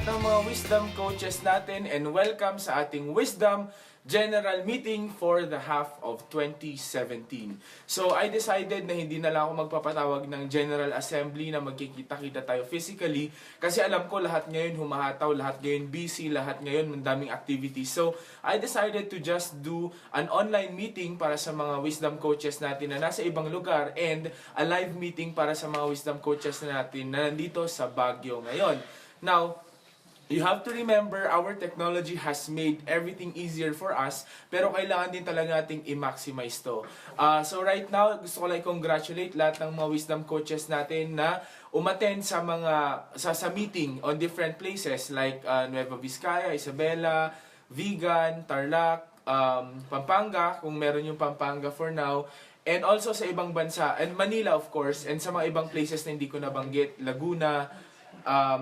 lahat ng mga wisdom coaches natin and welcome sa ating Wisdom General Meeting for the half of 2017. So I decided na hindi na lang ako magpapatawag ng General Assembly na magkikita-kita tayo physically kasi alam ko lahat ngayon humahataw, lahat ngayon busy, lahat ngayon mandaming activities. So I decided to just do an online meeting para sa mga wisdom coaches natin na nasa ibang lugar and a live meeting para sa mga wisdom coaches natin na nandito sa Baguio ngayon. Now, you have to remember, our technology has made everything easier for us, pero kailangan din talaga nating i-maximize to. So right now, gusto ko lang i-congratulate lahat ng mga wisdom coaches natin na umattend sa meeting on different places like Nueva Vizcaya, Isabela, Vigan, Tarlac, Pampanga, kung meron yung Pampanga for now, and also sa ibang bansa, and Manila of course, and sa mga ibang places na hindi ko nabanggit, Laguna,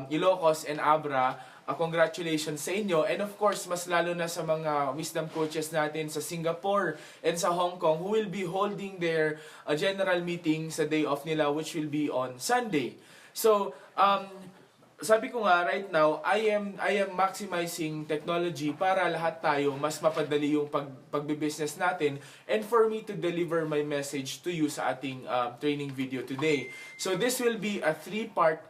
Ilocos and Abra. Congratulations sa inyo, and of course mas lalo na sa mga wisdom coaches natin sa Singapore and sa Hong Kong who will be holding their general meeting sa day off nila, which will be on Sunday. So sabi ko nga, right now, I am maximizing technology para lahat tayo mas mapadali yung pagbe-business natin and for me to deliver my message to you sa ating training video today. So this will be a 3-part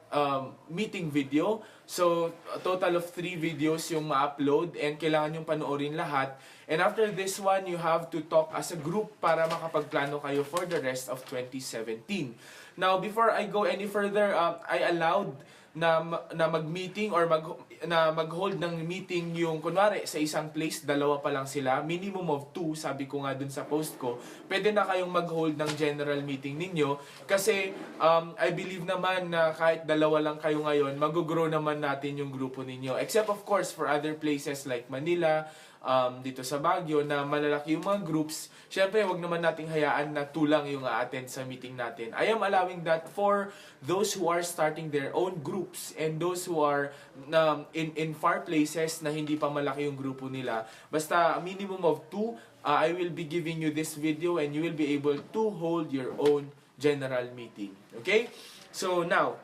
meeting video. So a total of 3 videos yung ma-upload and kailangan yung panoorin lahat. And after this one, you have to talk as a group para makapagplano kayo for the rest of 2017. Now, before I go any further, I allowed na mag-meeting or mag-hold ng meeting yung kunwari sa isang place, dalawa pa lang sila, minimum of 2, sabi ko nga dun sa post ko, pwede na kayong mag-hold ng general meeting ninyo kasi I believe naman na kahit dalawa lang kayo ngayon, mag-grow naman natin yung grupo ninyo. Except of course for other places like Manila, dito sa Baguio na malalaki yung mga groups, syempre wag naman nating hayaan na tulang yung a-attend sa meeting natin. I am allowing that for those who are starting their own groups and those who are in far places na hindi pa malaki yung grupo nila. Basta minimum of 2, I will be giving you this video and you will be able to hold your own general meeting. Okay? So now,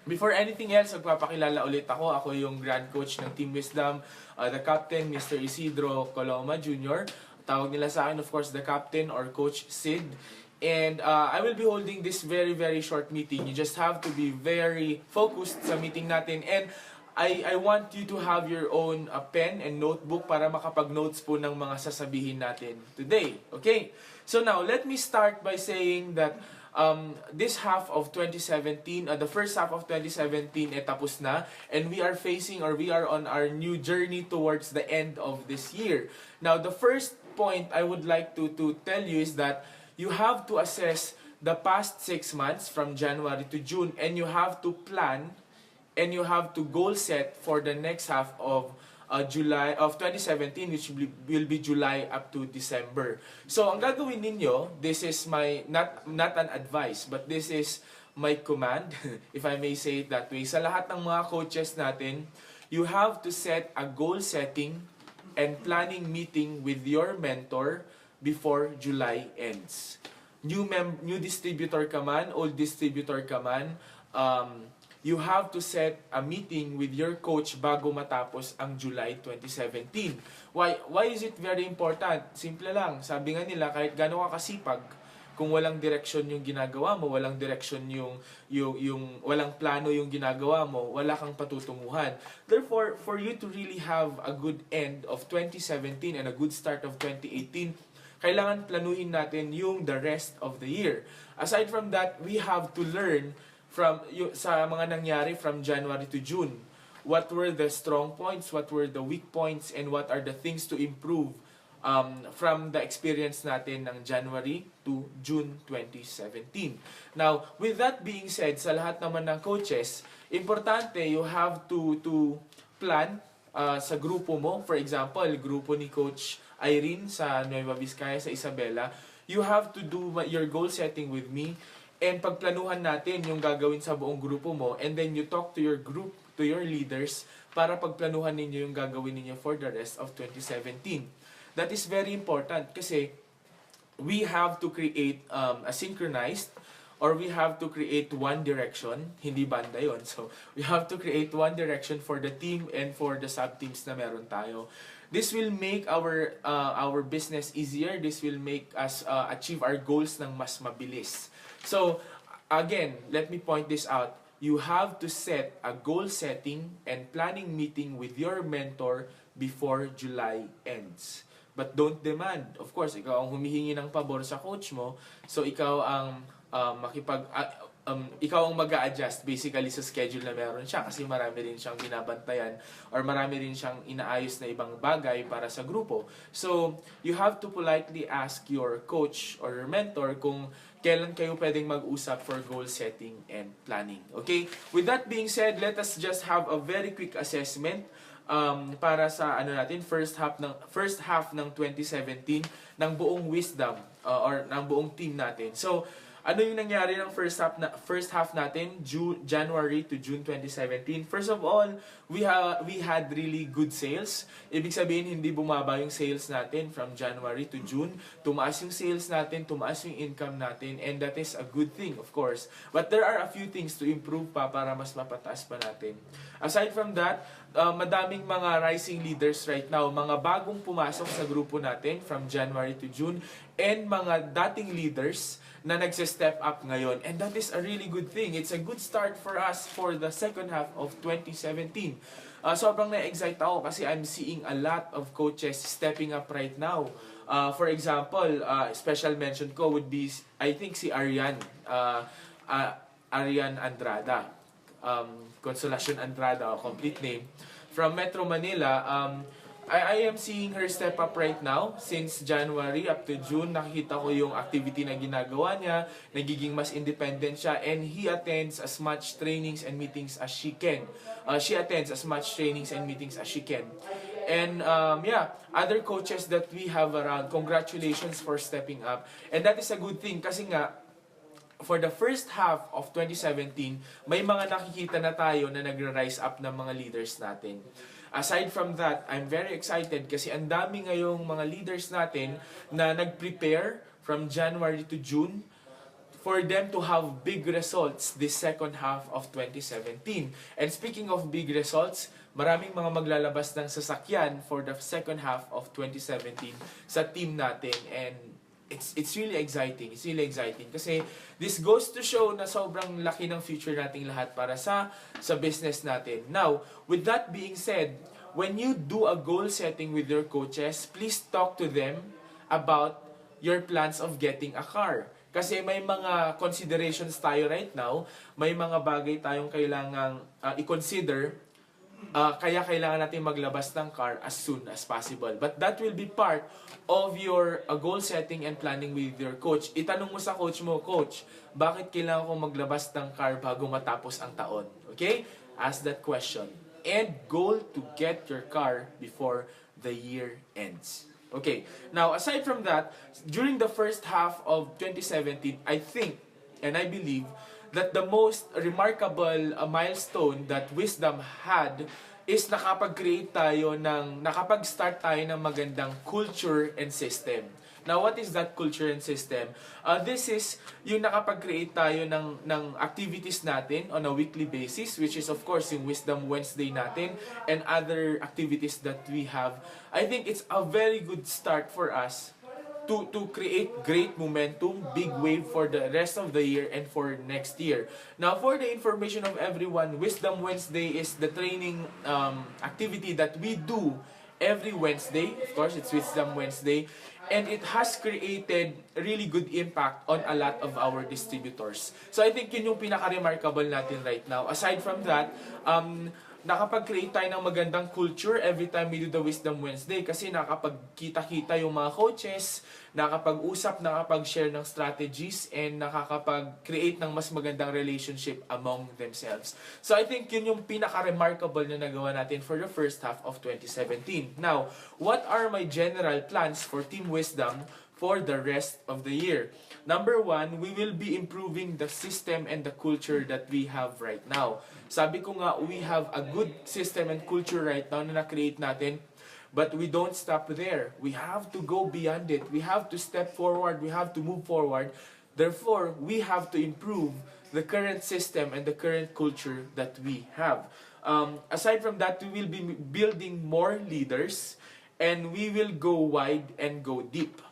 before anything else, magpapakilala ulit ako. Ako yung Grand Coach ng Team Wisdom, the Captain, Mr. Isidro Coloma Jr. Tawag nila sa akin, of course, the Captain or Coach Sid. And I will be holding this very, very short meeting. You just have to be very focused sa meeting natin. And I want you to have your own pen and notebook para makapag-notes po ng mga sasabihin natin today. Okay? So now, let me start by saying that this half of 2017, the first half of 2017 tapos na, and we are on our new journey towards the end of this year. Now, the first point I would like to tell you is that you have to assess the past 6 months from January to June, and you have to plan and you have to goal set for the next half of July of 2017, which will be July up to December. So ang gagawin ninyo, this is my not an advice, but this is my command, if I may say it that way. Sa lahat ng mga coaches natin, you have to set a goal setting and planning meeting with your mentor before July ends. New distributor ka man, old distributor ka man, you have to set a meeting with your coach bago matapos ang July 2017. Why is it very important? Simple lang. Sabi nga nila, kahit gano'n ka kasipag, kung walang direksyon yung ginagawa mo, walang direksyon yung walang plano yung ginagawa mo, wala kang patutunguhan. Therefore, for you to really have a good end of 2017 and a good start of 2018, kailangan planuhin natin yung the rest of the year. Aside from that, we have to learn sa mga nangyari from January to June. What were the strong points, what were the weak points, and what are the things to improve from the experience natin ng January to June 2017. Now, with that being said, sa lahat naman ng coaches, importante you have to plan sa grupo mo. For example, grupo ni Coach Irene sa Nueva Vizcaya, sa Isabela, you have to do your goal setting with me. And pagplanuhan natin yung gagawin sa buong grupo mo, and then you talk to your group, to your leaders, para pagplanuhan ninyo yung gagawin ninyo for the rest of 2017. That is very important kasi we have to create a synchronized or we have to create one direction, hindi banda yon. So, we have to create one direction for the team and for the sub-teams na meron tayo. This will make our business easier. This will make us achieve our goals ng mas mabilis. So, again, let me point this out. You have to set a goal setting and planning meeting with your mentor before July ends. But don't demand. Of course, ikaw ang humihingi ng pabor sa coach mo. So, ikaw ang ikaw ang mag-a-adjust basically sa schedule na meron siya kasi marami rin siyang binabantayan or marami rin siyang inaayos na ibang bagay para sa grupo. So, you have to politely ask your coach or your mentor kung kailan kayo pwedeng mag-usap for goal setting and planning. Okay? With that being said, let us just have a very quick assessment para sa first half ng 2017 ng buong Wisdom or ng buong team natin. So, ano yung nangyari ng first half natin, January to June 2017? First of all, we had really good sales. Ibig sabihin, hindi bumaba yung sales natin from January to June. Tumaas yung sales natin, tumaas yung income natin, and that is a good thing, of course. But there are a few things to improve pa para mas mapataas pa natin. Aside from that, madaming mga rising leaders right now, mga bagong pumasok sa grupo natin from January to June, and mga dating leaders na nagse-step up ngayon. And that is a really good thing. It's a good start for us for the second half of 2017. Sobrang na-excite ako kasi I'm seeing a lot of coaches stepping up right now. For example, special mention ko would be, I think si Arian Andrada. Consolacion Andrada, complete name. From Metro Manila, I am seeing her step up right now. Since January up to June, nakikita ko yung activity na ginagawa niya, nagiging mas independent siya, and he attends as much trainings and meetings as she can. She attends as much trainings and meetings as she can. And other coaches that we have around, congratulations for stepping up. And that is a good thing kasi nga, for the first half of 2017, may mga nakikita na tayo na nagre-rise up ng mga leaders natin. Aside from that, I'm very excited kasi ang dami ngayong mga leaders natin na nag-prepare from January to June for them to have big results this second half of 2017. And speaking of big results, maraming mga maglalabas ng sasakyan for the second half of 2017 sa team natin, and it's really exciting. It's really exciting kasi this goes to show na sobrang laki ng future nating lahat para sa business natin. Now, with that being said, when you do a goal setting with your coaches, please talk to them about your plans of getting a car. Kasi may mga considerations tayo right now, may mga bagay tayong kailangang i-consider. Kaya kailangan natin maglabas ng car as soon as possible. But that will be part of your goal setting and planning with your coach. Itanong mo sa coach mo, Coach, bakit kailangan kong maglabas ng car bago matapos ang taon? Okay? Ask that question. And goal to get your car before the year ends. Okay. Now, aside from that, during the first half of 2017, I think and I believe that the most remarkable milestone that Wisdom had is nakapag-start tayo ng magandang culture and system. Now, what is that culture and system? This is yung nakapag-create tayo ng activities natin on a weekly basis, which is of course yung Wisdom Wednesday natin and other activities that we have. I think it's a very good start for us to create great momentum, big wave for the rest of the year and for next year. Now, for the information of everyone, Wisdom Wednesday is the training activity that we do every Wednesday. Of course, it's Wisdom Wednesday. And it has created really good impact on a lot of our distributors. So I think yun yung pinaka-remarkable natin right now. Aside from that, nakapag-create tayo ng magandang culture every time we do the Wisdom Wednesday kasi nakapagkita-kita yung mga coaches, nakapag-usap, nakapag-share ng strategies, and nakakapag-create ng mas magandang relationship among themselves. So I think yun yung pinaka-remarkable na nagawa natin for the first half of 2017. Now, what are my general plans for Team Wisdom for the rest of the year? Number one, we will be improving the system and the culture that we have right now. Sabi ko nga, we have a good system and culture right now na na-create natin, but we don't stop there. We have to go beyond it. We have to step forward. We have to move forward Therefore, we have to improve the current system and the current culture that we have. Aside from that, we will be building more leaders and we will go wide and go deep.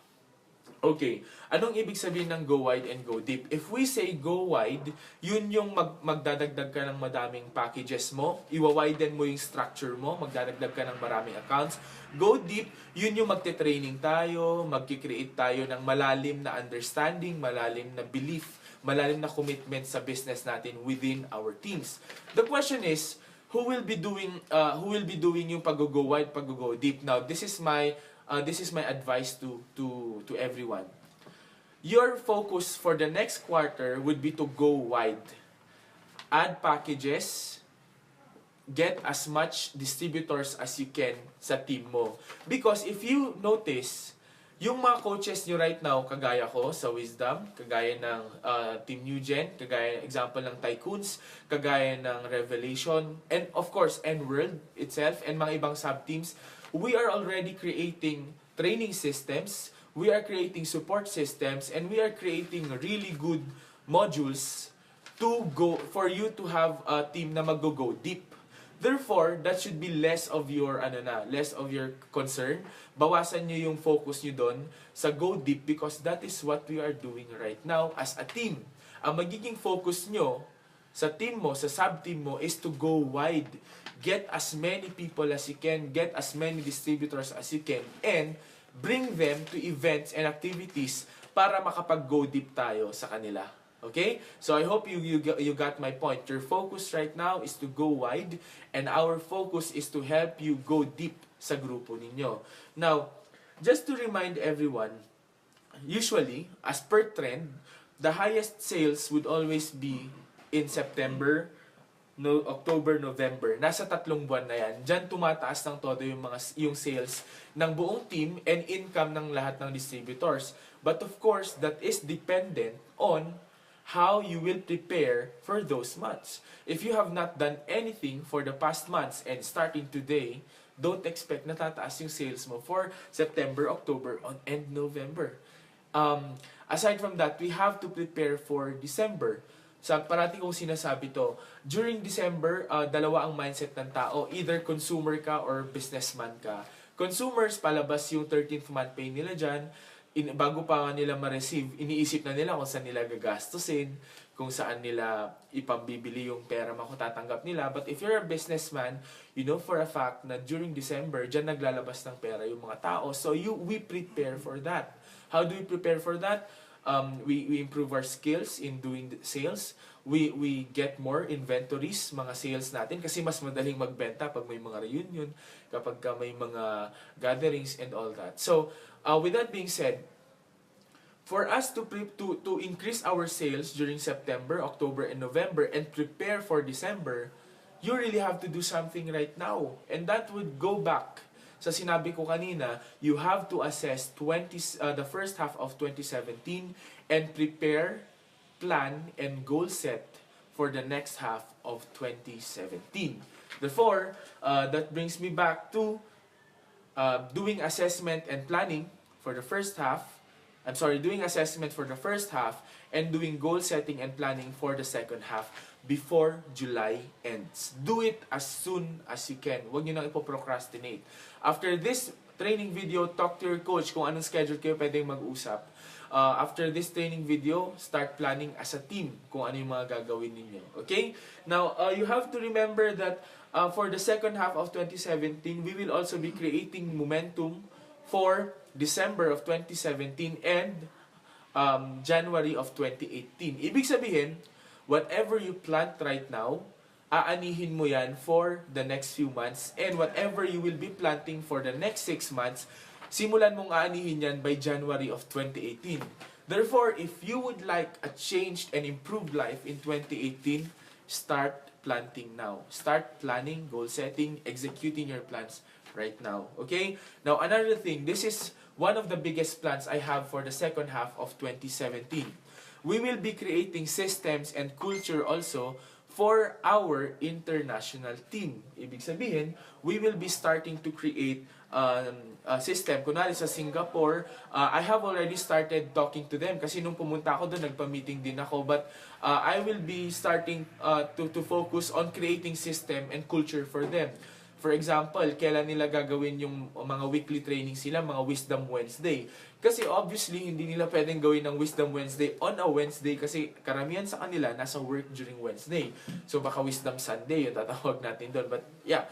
Okay, anong ibig sabihin ng go wide and go deep? If we say go wide, yun yung magdadagdag ka ng madaming packages mo, iwa-widen mo yung structure mo, magdadagdag ka ng maraming accounts. Go deep, yun yung magte-training tayo, magki-create tayo ng malalim na understanding, malalim na belief, malalim na commitment sa business natin within our teams. The question is, who will be doing yung pag-go wide, pag-go deep? Now, this is my advice to everyone. Your focus for the next quarter would be to go wide. Add packages, get as much distributors as you can sa team mo. Because if you notice, yung mga coaches nyo right now, kagaya ko sa Wisdom, kagaya ng Team New Gen, kagaya example ng Tycoons, kagaya ng Revelation, and of course, N-World itself, and mga ibang sub-teams, we are already creating training systems, we are creating support systems, and we are creating really good modules for you to have a team na mag-go deep. Therefore, that should be less of your concern. Bawasan nyo yung focus nyo doon sa go deep because that is what we are doing right now as a team. Ang magiging focus nyo sa team mo, sa sub-team mo, is to go wide. Get as many people as you can, get as many distributors as you can, and bring them to events and activities para makapag-go deep tayo sa kanila. Okay? So I hope you got my point. Your focus right now is to go wide, and our focus is to help you go deep sa grupo ninyo. Now, just to remind everyone, usually, as per trend, the highest sales would always be in September, October, November. Nasa 3 buwan na yan. Diyan tumataas ng todo yung sales ng buong team and income ng lahat ng distributors. But of course, that is dependent on how you will prepare for those months. If you have not done anything for the past months and starting today, don't expect na tataas yung sales mo for September, October, and November. Aside from that, we have to prepare for December. Parati kong sinasabi to, during December, dalawa ang mindset ng tao. Either consumer ka or businessman ka. Consumers, palabas yung 13th month pay nila dyan. Bago pa nila ma-receive, iniisip na nila kung saan nila gagastusin, kung saan nila ipambibili yung pera makatatanggap nila. But if you're a businessman, you know for a fact na during December, dyan naglalabas ng pera yung mga tao. So we prepare for that. How do we prepare for that? We improve our skills in doing sales. We get more inventories, mga sales natin, kasi mas madaling magbenta pag may mga reunion, kapag may mga gatherings and all that. So, with that being said, for us to increase our sales during September, October, and November, and prepare for December, you really have to do something right now. And that would go back sa sinabi ko kanina, you have to assess the first half of 2017 and prepare, plan, and goal set for the next half of 2017. Therefore, that brings me back to doing assessment and planning for the first half. Doing assessment for the first half and doing goal setting and planning for the second half before July ends. Do it as soon as you can. Huwag nyo nang ipoprocrastinate. After this training video, talk to your coach kung anong schedule kayo pwedeng mag-usap. After this training video, start planning as a team kung ano yung mga gagawin ninyo. Okay? Now, you have to remember that for the second half of 2017, we will also be creating momentum for December of 2017 and January of 2018. Ibig sabihin, whatever you plant right now, aanihin mo yan for the next few months, and whatever you will be planting for the next 6 months, simulan mong aanihin yan by January of 2018. Therefore, if you would like a changed and improved life in 2018, start planting now. Start planning, goal setting, executing your plans right now. Okay? Now, another thing, this is one of the biggest plans I have for the second half of 2017. We will be creating systems and culture also for our international team. Ibig sabihin, we will be starting to create system. Kunwari sa Singapore, I have already started talking to them kasi nung pumunta ako doon, nagpa-meeting din ako. But I will be starting to focus on creating system and culture for them. For example, kailan nila gagawin yung mga weekly training sila, mga Wisdom Wednesday. Kasi obviously, hindi nila pwedeng gawin ng Wisdom Wednesday on a Wednesday kasi karamihan sa kanila nasa work during Wednesday. So baka Wisdom Sunday yung tatawag natin doon. But yeah,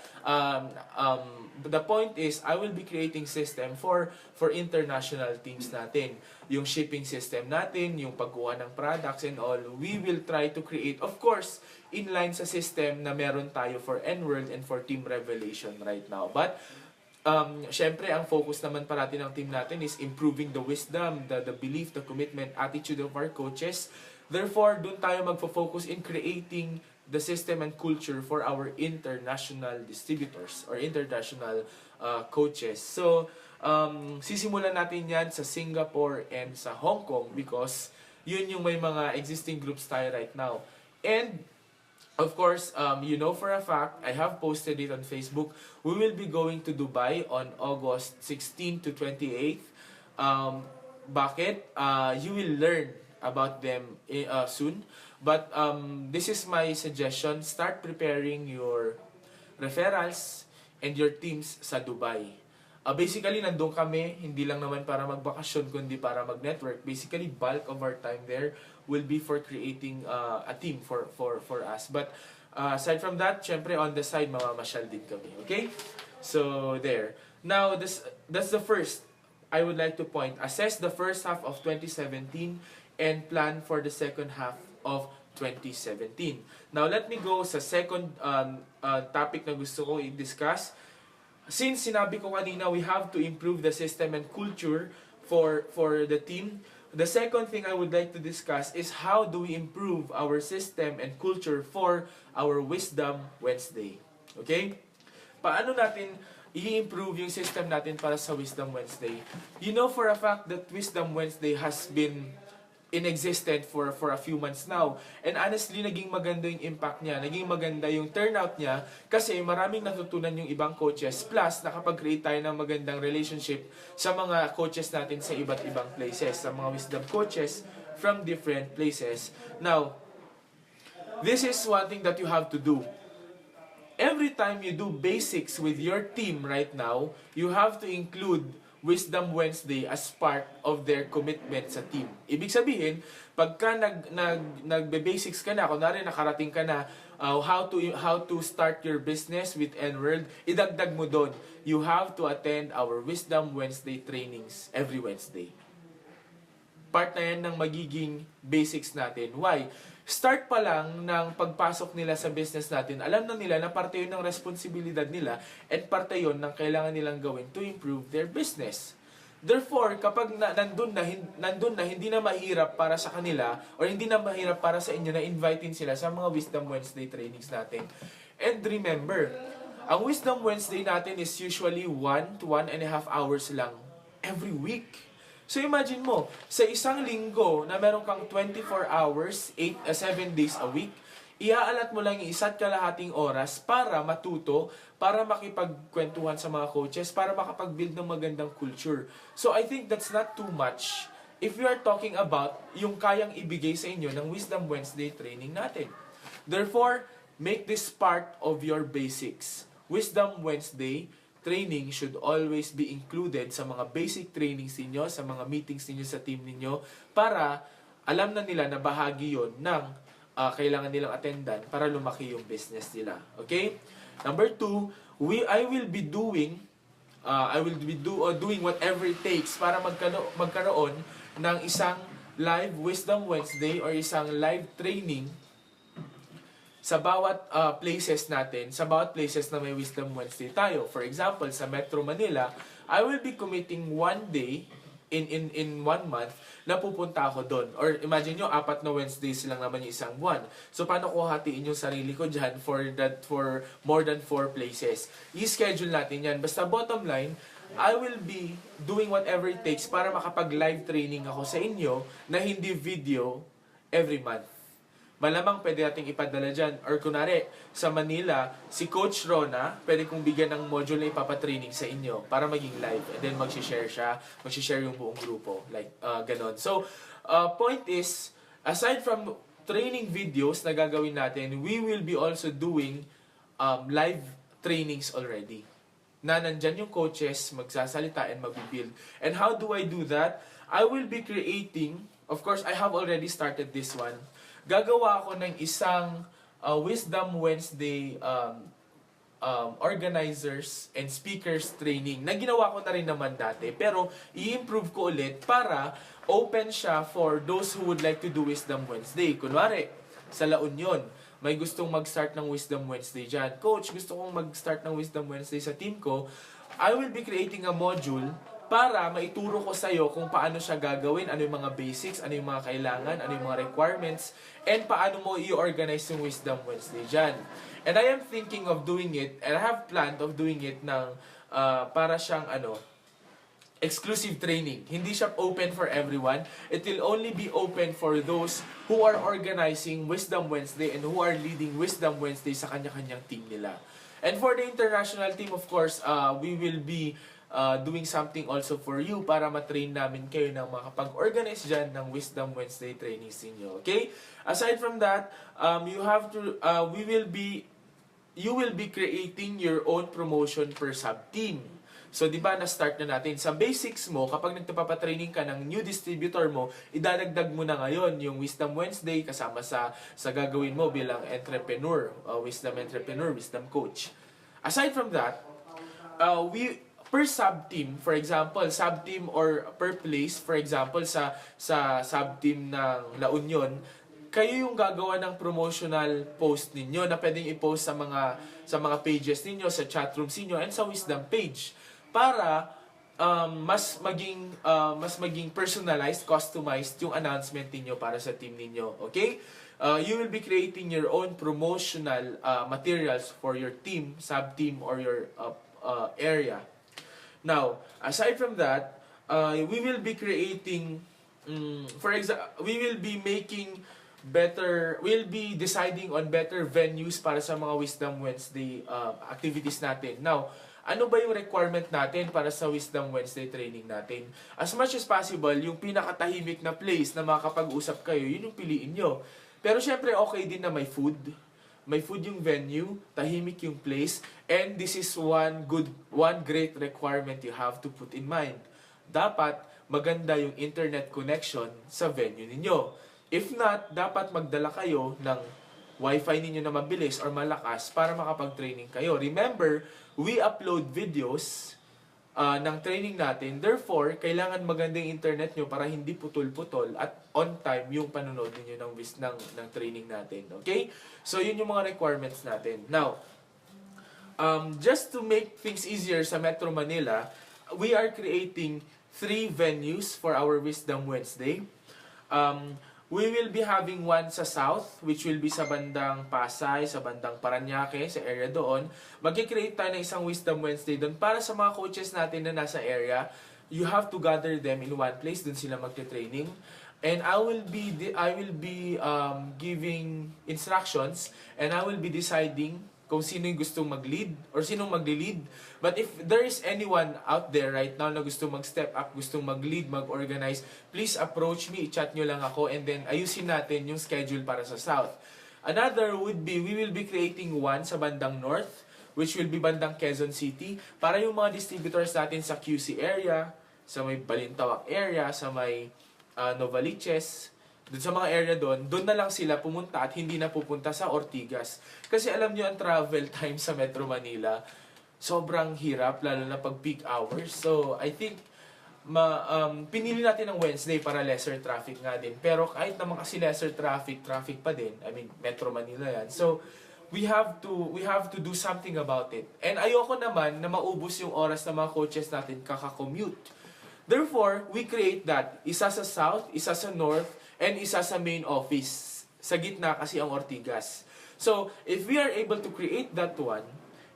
the point is, I will be creating system for international teams natin. Yung shipping system natin, yung pagkuha ng products and all, we will try to create, of course, inline sa system na meron tayo for N-World and for Team Revelation right now. But, syempre, ang focus naman parati ng team natin is improving the wisdom, the belief, the commitment, attitude of our coaches. Therefore, dun tayo magfo-focus in creating the system and culture for our international distributors or international coaches. So, sisimulan natin yan sa Singapore and sa Hong Kong because yun yung may mga existing groups tayo right now. And, of course, you know for a fact, I have posted it on Facebook, we will be going to Dubai on August 16 to 28. Bakit? You will learn about them soon. But this is my suggestion. Start preparing your referrals and your teams sa Dubai. Basically, nandun kami, hindi lang naman para magbakasyon, kundi para mag-network. Basically, bulk of our time there will be for creating a team for us. But aside from that, syempre on the side, mamamasyal din kami. Okay? So, there. Now, that's the first I would like to point. Assess the first half of 2017 and plan for the second half of 2017. Now, let me go sa second topic na gusto ko i-discuss. Since sinabi ko kanina, we have to improve the system and culture for the team. The second thing I would like to discuss is how do we improve our system and culture for our Wisdom Wednesday. Okay? Paano natin i-improve yung system natin para sa Wisdom Wednesday? You know for a fact that Wisdom Wednesday has been in existence for a few months now. And honestly, naging maganda yung impact niya. Naging maganda yung turnout niya kasi maraming natutunan yung ibang coaches. Plus, nakapag-create tayo ng magandang relationship sa mga coaches natin sa iba't ibang places. Sa mga wisdom coaches from different places. Now, this is one thing that you have to do. Every time you do basics with your team right now, you have to include Wisdom Wednesday as part of their commitment sa team. Ibig sabihin, pagka nagbe-basics ka na, kunwari nakarating ka na how to start your business with N-World, idagdag mo doon. You have to attend our Wisdom Wednesday trainings every Wednesday. Part na yan ng magiging basics natin. Why? Start pa lang ng pagpasok nila sa business natin, alam na nila na parte yun ng responsibilidad nila at parte yun ng kailangan nilang gawin to improve their business. Therefore, kapag nandun na, hindi na mahirap para sa kanila or hindi na mahirap para sa inyo na invitein sila sa mga Wisdom Wednesday trainings natin. And remember, ang Wisdom Wednesday natin is usually 1 to 1.5 hours lang every week. So imagine mo, sa isang linggo na meron kang 24 hours, 7 days a week, iaalat mo lang yung isa't kalahating oras para matuto, para makipagkwentuhan sa mga coaches, para makapag-build ng magandang culture. So I think that's not too much if we are talking about yung kayang ibigay sa inyo ng Wisdom Wednesday training natin. Therefore, make this part of your basics. Wisdom Wednesday training should always be included sa mga basic trainings ninyo, sa mga meetings ninyo sa team ninyo, para alam na nila na bahagi yon ng kailangan nilang attendan para lumaki yung business nila. Okay? Number 2, I will be doing whatever it takes para magkaroon ng isang live Wisdom Wednesday or isang live training sa bawat places natin, sa bawat places na may Wisdom Wednesday tayo. For example, sa Metro Manila, I will be committing one day in 1 month na pupunta ako doon. Or imagine nyo, 4 na Wednesdays lang naman yung isang buwan. So, paano ko hatiin yung sarili ko dyan for more than 4 places? I-schedule natin yan. Basta bottom line, I will be doing whatever it takes para makapag-live training ako sa inyo na hindi video every month. malamang pwede nating ipadala dyan. Or kunwari, sa Manila, si Coach Rona, pwede kong bigyan ng module na ipapatraining sa inyo para maging live. And then mag-share siya, mag-share yung buong grupo. Like, ganon. So, point is, aside from training videos na gagawin natin, we will be also doing live trainings already. Na nandyan yung coaches, magsasalita and mag-build. And how do I do that? I will be creating, of course, I have already started this one. Gagawa ako ng isang Wisdom Wednesday organizers and speakers training na ginawa ko na rin naman dati. Pero, i-improve ko ulit para open siya for those who would like to do Wisdom Wednesday. Kunwari, sa La Union, may gustong mag-start ng Wisdom Wednesday dyan. Coach, gusto kong mag-start ng Wisdom Wednesday sa team ko. I will be creating a module para maituro ko sa'yo kung paano siya gagawin, ano yung mga basics, ano yung mga kailangan, ano yung mga requirements, and paano mo i-organize yung Wisdom Wednesday dyan. And I am thinking of doing it, and I have planned of doing it ng para siyang exclusive training. Hindi siya open for everyone. It will only be open for those who are organizing Wisdom Wednesday and who are leading Wisdom Wednesday sa kanya-kanyang team nila. And for the international team, of course, we will be doing something also for you para matrain namin kayo na makapag-organize dyan ng Wisdom Wednesday trainings ninyo. Okay? Aside from that, you will be creating your own promotion per sub-team. So, di ba, na-start na natin. Sa basics mo, kapag nagpapatraining ka ng new distributor mo, idadagdag mo na ngayon yung Wisdom Wednesday kasama sa gagawin mo bilang entrepreneur, Wisdom Entrepreneur, Wisdom Coach. Aside from that, per sub-team, for example, sub-team or per place, for example, sa sub-team ng La Union, kayo yung gagawa ng promotional post ninyo na pwedeng i-post sa mga pages ninyo, sa chat rooms ninyo, and sa Wisdom page para mas maging personalized, customized yung announcement niyo para sa team niyo. Okay? You will be creating your own promotional materials for your team, sub-team, or your area. Now, aside from that, we will be creating, we will be deciding on better venues para sa mga Wisdom Wednesday activities natin. Now, ano ba yung requirement natin para sa Wisdom Wednesday training natin? As much as possible, yung pinakatahimik na place na makakapag-usap kayo, yun yung piliin nyo. Pero syempre, okay din na may food. May food yung venue, tahimik yung place, and this is one great requirement you have to put in mind. Dapat maganda yung internet connection sa venue ninyo. If not, dapat magdala kayo ng Wi-Fi ninyo na mabilis or malakas para makapag-training kayo. Remember, we upload videos ng training natin. Therefore, kailangan magandang internet nyo para hindi putol-putol at on time yung panonood ninyo ng training natin. Okay? So, yun yung mga requirements natin. Now, just to make things easier sa Metro Manila, we are creating 3 venues for our Wisdom Wednesday. We will be having one sa South, which will be sa bandang Pasay, sa bandang Parañaque, sa area doon. Mag-create tayo ng isang Wisdom Wednesday doon para sa mga coaches natin na nasa area. You have to gather them in one place, doon sila magte-training. And I will be giving instructions, and I will be deciding kung sino yung gustong mag-lead or sinong mag-lead. But if there is anyone out there right now na gustong mag-step up, gustong mag-lead, mag-organize, please approach me, i-chat nyo lang ako, and then ayusin natin yung schedule para sa South. Another would be, we will be creating one sa bandang North, which will be bandang Quezon City, para yung mga distributors natin sa QC area, sa may Balintawak area, sa may Novaliches, doon sa mga area doon na lang sila pumunta at hindi na pupunta sa Ortigas. Kasi alam nyo, ang travel time sa Metro Manila, sobrang hirap, lalo na pag peak hours. So, I think, pinili natin ng Wednesday para lesser traffic nga din. Pero kahit naman kasi lesser traffic pa din. I mean, Metro Manila yan. So, we have to do something about it. And ayoko naman na maubos yung oras ng mga coaches natin kaka-commute. Therefore, we create that. Isa sa South, isa sa North, and isa sa main office. Sa gitna kasi ang Ortigas. So, if we are able to create that one,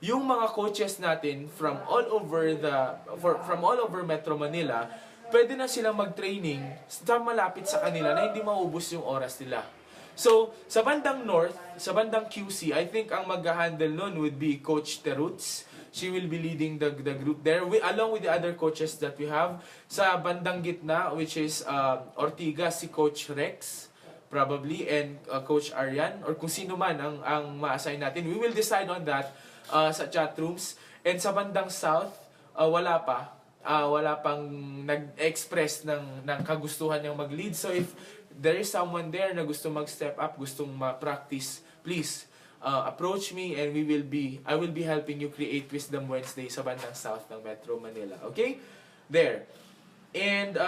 yung mga coaches natin from all over Metro Manila, pwede na silang mag-training sa malapit sa kanila na hindi maubos yung oras nila. So, sa bandang North, sa bandang QC, I think ang mag-handle nun would be Coach Terutz. She will be leading the group there, along with the other coaches that we have. Sa bandang gitna, which is Ortigas, si Coach Rex, probably, and Coach Aryan, or kung sino man ang ma-assign natin. We will decide on that sa chat rooms. And sa bandang South, wala pa. Wala pang nag-express ng kagustuhan niyang mag-lead. So if there is someone there na gusto mag-step up, gustong ma-practice, please approach me and I will be helping you create Wisdom Wednesday sa bandang South ng Metro Manila. Okay? There. And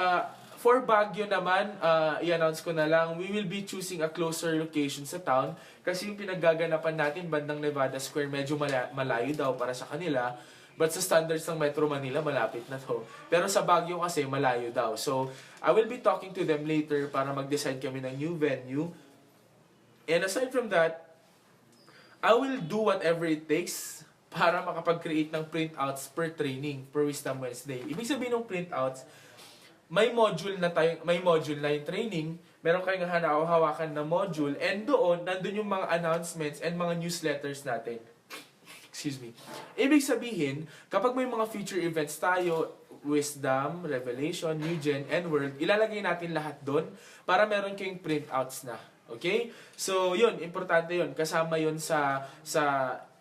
for Baguio naman, i-announce ko na lang, we will be choosing a closer location sa town kasi yung pinaggaganapan natin bandang Nevada Square medyo malayo daw para sa kanila. But sa standards ng Metro Manila, malapit na to. Pero sa Baguio kasi, malayo daw. So, I will be talking to them later para mag-decide kami ng new venue. And aside from that, I will do whatever it takes para makapag-create ng printouts per training, per Wisdom Wednesday. Ibig sabihin ng printouts, may module na yung training, meron kayong hawakan na module, and doon, nandun yung mga announcements and mga newsletters natin. Excuse me. Ibig sabihin, kapag may mga future events tayo, Wisdom, Revelation, New Gen, and World, ilalagay natin lahat doon para meron kayong printouts na. Okay? So, yun, importante yun. Kasama yun sa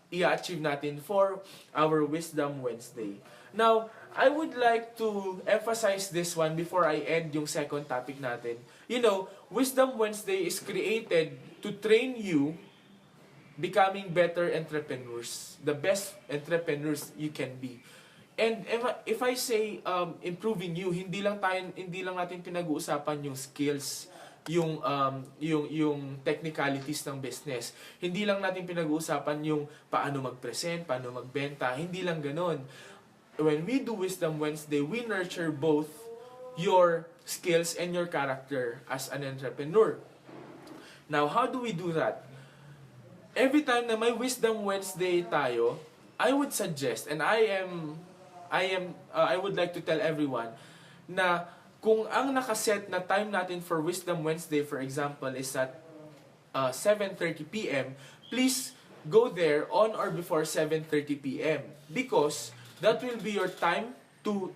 i-achieve natin for our Wisdom Wednesday. Now, I would like to emphasize this one before I end yung second topic natin. You know, Wisdom Wednesday is created to train you becoming better entrepreneurs, the best entrepreneurs you can be. And if I say improving you, hindi lang natin pinag-uusapan yung skills, yung technicalities ng business. Hindi lang natin pinag-uusapan yung paano mag-present, paano magbenta, hindi lang ganoon. When we do Wisdom Wednesday, we nurture both your skills and your character as an entrepreneur. Now, how do we do that? Every time na may Wisdom Wednesday tayo, I would suggest, and I would like to tell everyone, na kung ang nakaset na time natin for Wisdom Wednesday, for example, is at 7:30 p.m., please go there on or before 7:30 p.m. Because that will be your time to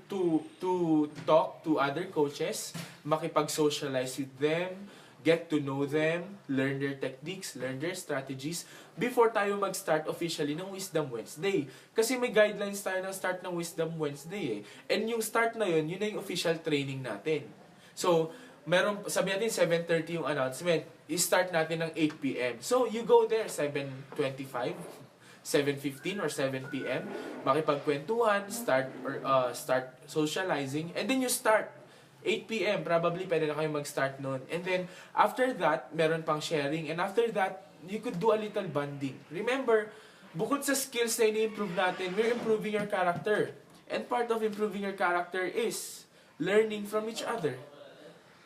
talk to other coaches, makipag-socialize with them, get to know them, learn their techniques, learn their strategies, before tayo mag-start officially ng Wisdom Wednesday. Kasi may guidelines tayo ng start ng Wisdom Wednesday eh. And yung start na yun na yung official training natin. So, sabi natin 7:30 yung announcement, i-start natin ng 8 p.m. So, you go there 7:25, 7:15 or 7 p.m. makipagkwentuhan, start socializing, and then you start 8 p.m. probably pwede na kayo mag-start noon. And then, after that, meron pang sharing. And after that, you could do a little bonding. Remember, bukod sa skills na ini-improve natin, we're improving your character. And part of improving your character is learning from each other.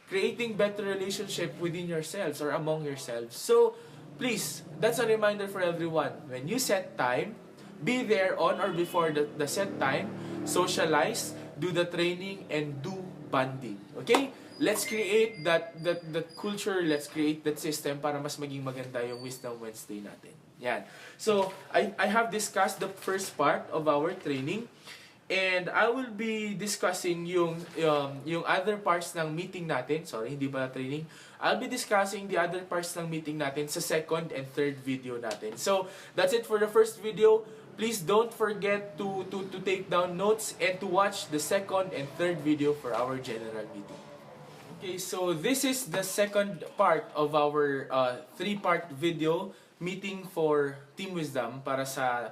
Creating better relationship within yourselves or among yourselves. So, please, that's a reminder for everyone. When you set time, be there on or before the set time, socialize, do the training, and do bonding. Okay? Let's create that culture, let's create that system para mas maging maganda yung Wisdom Wednesday natin. Yan. So, I have discussed the first part of our training, and I will be discussing yung other parts ng meeting natin. Sorry, hindi pala training. I'll be discussing the other parts ng meeting natin sa second and third video natin. So, that's it for the first video. Please don't forget to take down notes and to watch the second and third video for our general meeting. Okay, so this is the second part of our three-part video meeting for Team Wisdom para sa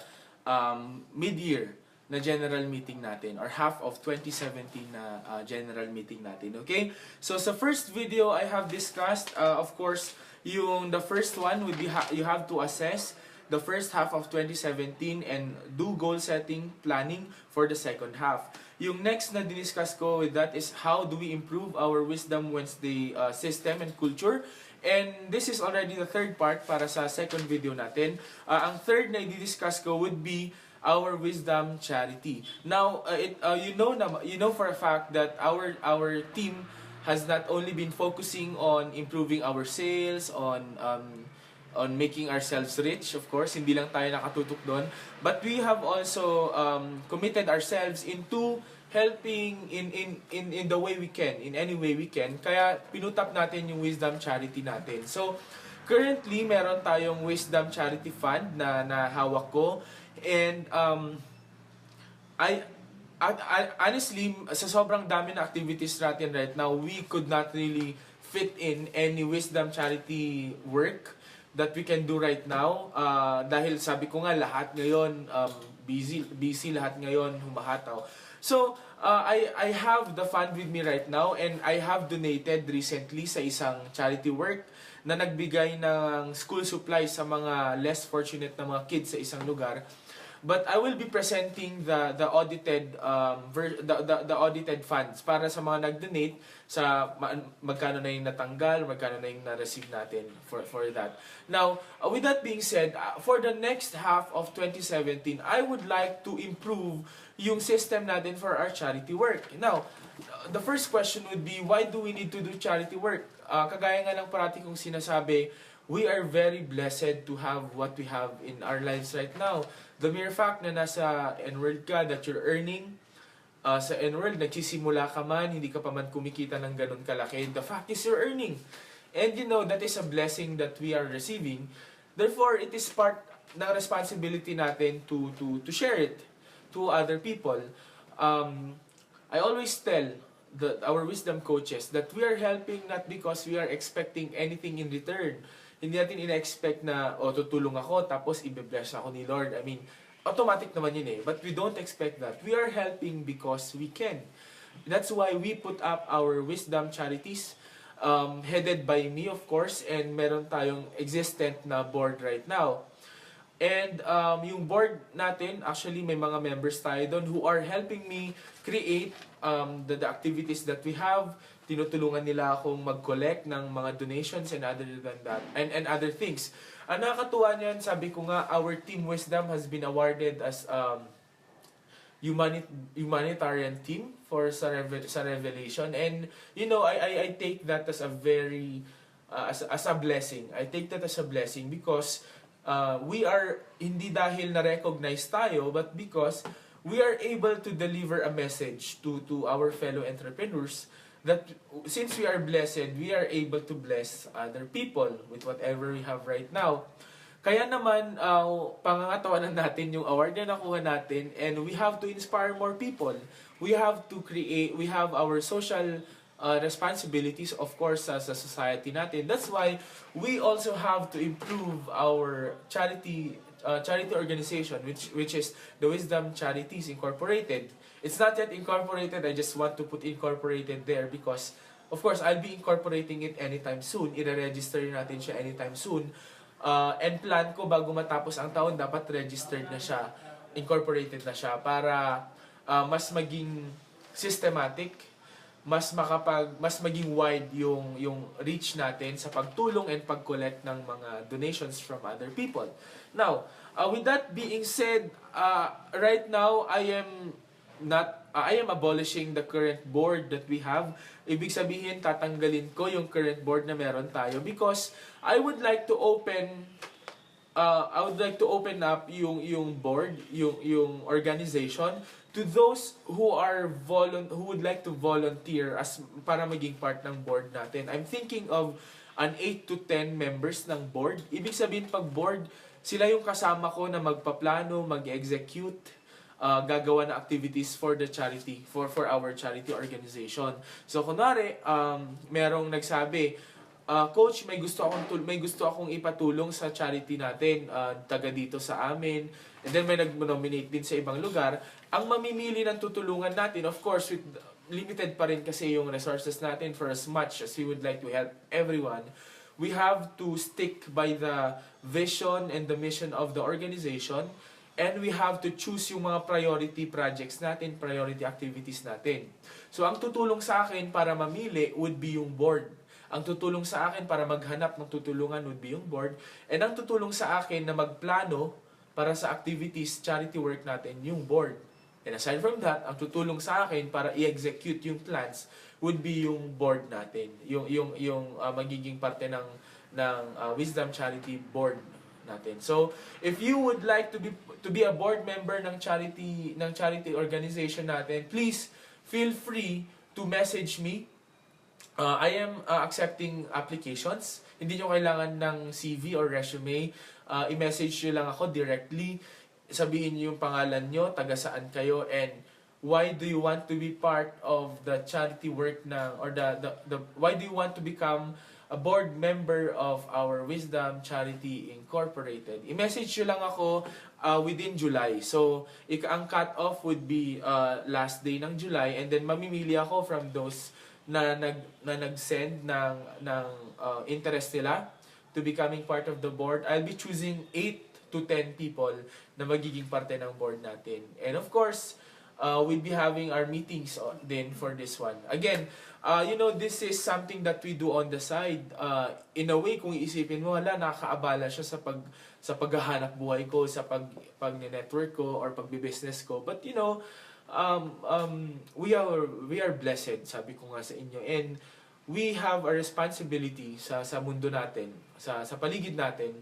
mid-year na general meeting natin or half of 2017 na general meeting natin. Okay? So sa first video, I have discussed, of course, the first one would be you have to assess the first half of 2017 and do goal setting planning for the second half. Yung next na diniscuss ko with that is how do we improve our Wisdom Wednesday system and culture. And this is already the third part para sa second video natin. Ang third na i-discuss ko would be our Wisdom Charity. Now, you know for a fact that our team has not only been focusing on improving our sales, on making ourselves rich, of course, hindi lang tayo nakatutok doon, but we have also committed ourselves into helping in the way we can, in any way we can. Kaya pinutap natin yung Wisdom Charity natin. So, currently, meron tayong Wisdom Charity Fund na hawak ko. And honestly, sa sobrang dami na activities natin right now, we could not really fit in any Wisdom Charity work that we can do right now. Dahil sabi ko nga, lahat ngayon, busy lahat ngayon, humahataw. So, I have the fund with me right now, and I have donated recently sa isang charity work na nagbigay ng school supplies sa mga less fortunate na mga kids sa isang lugar. But I will be presenting the audited the audited funds para sa mga nag-donate sa magkano na yung natanggal, magkano na yung na-receive natin for that. Now, with that being said, for the next half of 2017, I would like to improve yung system natin for our charity work. Now, the first question would be, why do we need to do charity work? Kagaya nga ng parati kong sinasabi, we are very blessed to have what we have in our lives right now. The mere fact na nasa Enworld ka, that you're earning, sa Enworld, nagsisimula ka man, hindi ka pa man kumikita ng ganun kalaki, the fact is you're earning. And you know, that is a blessing that we are receiving. Therefore, it is part ng responsibility natin to share it to other people. I always tell our wisdom coaches that we are helping not because we are expecting anything in return. Hindi natin ina-expect na, tutulong ako, tapos i-bless ako ni Lord. I mean, automatic naman yun eh. But we don't expect that. We are helping because we can. That's why we put up our wisdom charities, headed by me, of course, and meron tayong existent na board right now. And yung board natin, actually may mga members tayo doon who are helping me create the activities that we have. Tinutulungan nila akong mag-collect ng mga donations and other than that, and other things. Ang nakakatuwa niyan, sabi ko nga, our Team Wisdom has been awarded as humanitarian team for sa Revelation. And you know, I take that as a very as a blessing. I take that as a blessing because we are, hindi dahil na-recognize tayo, but because we are able to deliver a message to our fellow entrepreneurs that since we are blessed, we are able to bless other people with whatever we have right now. Kaya naman, pangangatawanan natin yung award na nakuha natin, and we have to inspire more people. We have to create, we have our social responsibilities, of course, sa society natin. That's why we also have to improve our charity organization, which is the Wisdom Charities Incorporated. It's not yet incorporated. I just want to put incorporated there because, of course, I'll be incorporating it anytime soon. I-register natin siya anytime soon. And plan ko bago matapos ang taon, dapat registered na siya, incorporated na siya para mas maging systematic, mas maging wide yung reach natin sa pagtulong and pag-collect ng mga donations from other people. Now, with that being said, right now I am abolishing the current board that we have. Ibig sabihin, tatanggalin ko yung current board na meron tayo because I would like to open up yung board, yung organization to those who would like to volunteer as para maging part ng board natin. I'm thinking of an 8 to 10 members ng board. Ibig sabihin, pag board, sila yung kasama ko na magpaplano, mag-execute, gagawa na activities for the charity, for our charity organization. So kunwari, merong nagsabi, Coach, may gusto akong ipatulong sa charity natin, taga dito sa amin. And then may nag-nominate din sa ibang lugar. Ang mamimili ng tutulungan natin, of course, with limited pa rin kasi yung resources natin for as much as we would like to help everyone. We have to stick by the vision and the mission of the organization. And we have to choose yung mga priority projects natin, priority activities natin. So, ang tutulong sa akin para mamili would be yung board. Ang tutulong sa akin para maghanap ng tutulungan would be yung board. And ang tutulong sa akin na magplano para sa activities, charity work natin, yung board. And aside from that, ang tutulong sa akin para i-execute yung plans would be yung board natin, yung magiging parte ng Wisdom Charity board natin. So, if you would like to be a board member ng charity organization natin, please feel free to message me. I am accepting applications. Hindi nyo kailangan ng CV or resume. I-message nyo lang ako directly. Sabihin nyo yung pangalan nyo, taga saan kayo, and why do you want to be part of the charity work or why do you want to become a board member of our Wisdom Charity Incorporated. I-message nyo lang ako within July. So, ang cut-off would be last day ng July, and then mamimili ako from those na nag-send ng interest nila to becoming part of the board. I'll be choosing 8 to 10 people na magiging parte ng board natin. And of course, we'll be having our meetings din for this one. Again, this is something that we do on the side. In a way, kung iisipin mo, nakakaabala siya sa paghahanap buhay ko, sa pag-network ko, or pagbi-business ko. But we are blessed, sabi ko nga sa inyo, and we have a responsibility sa mundo natin, sa paligid natin,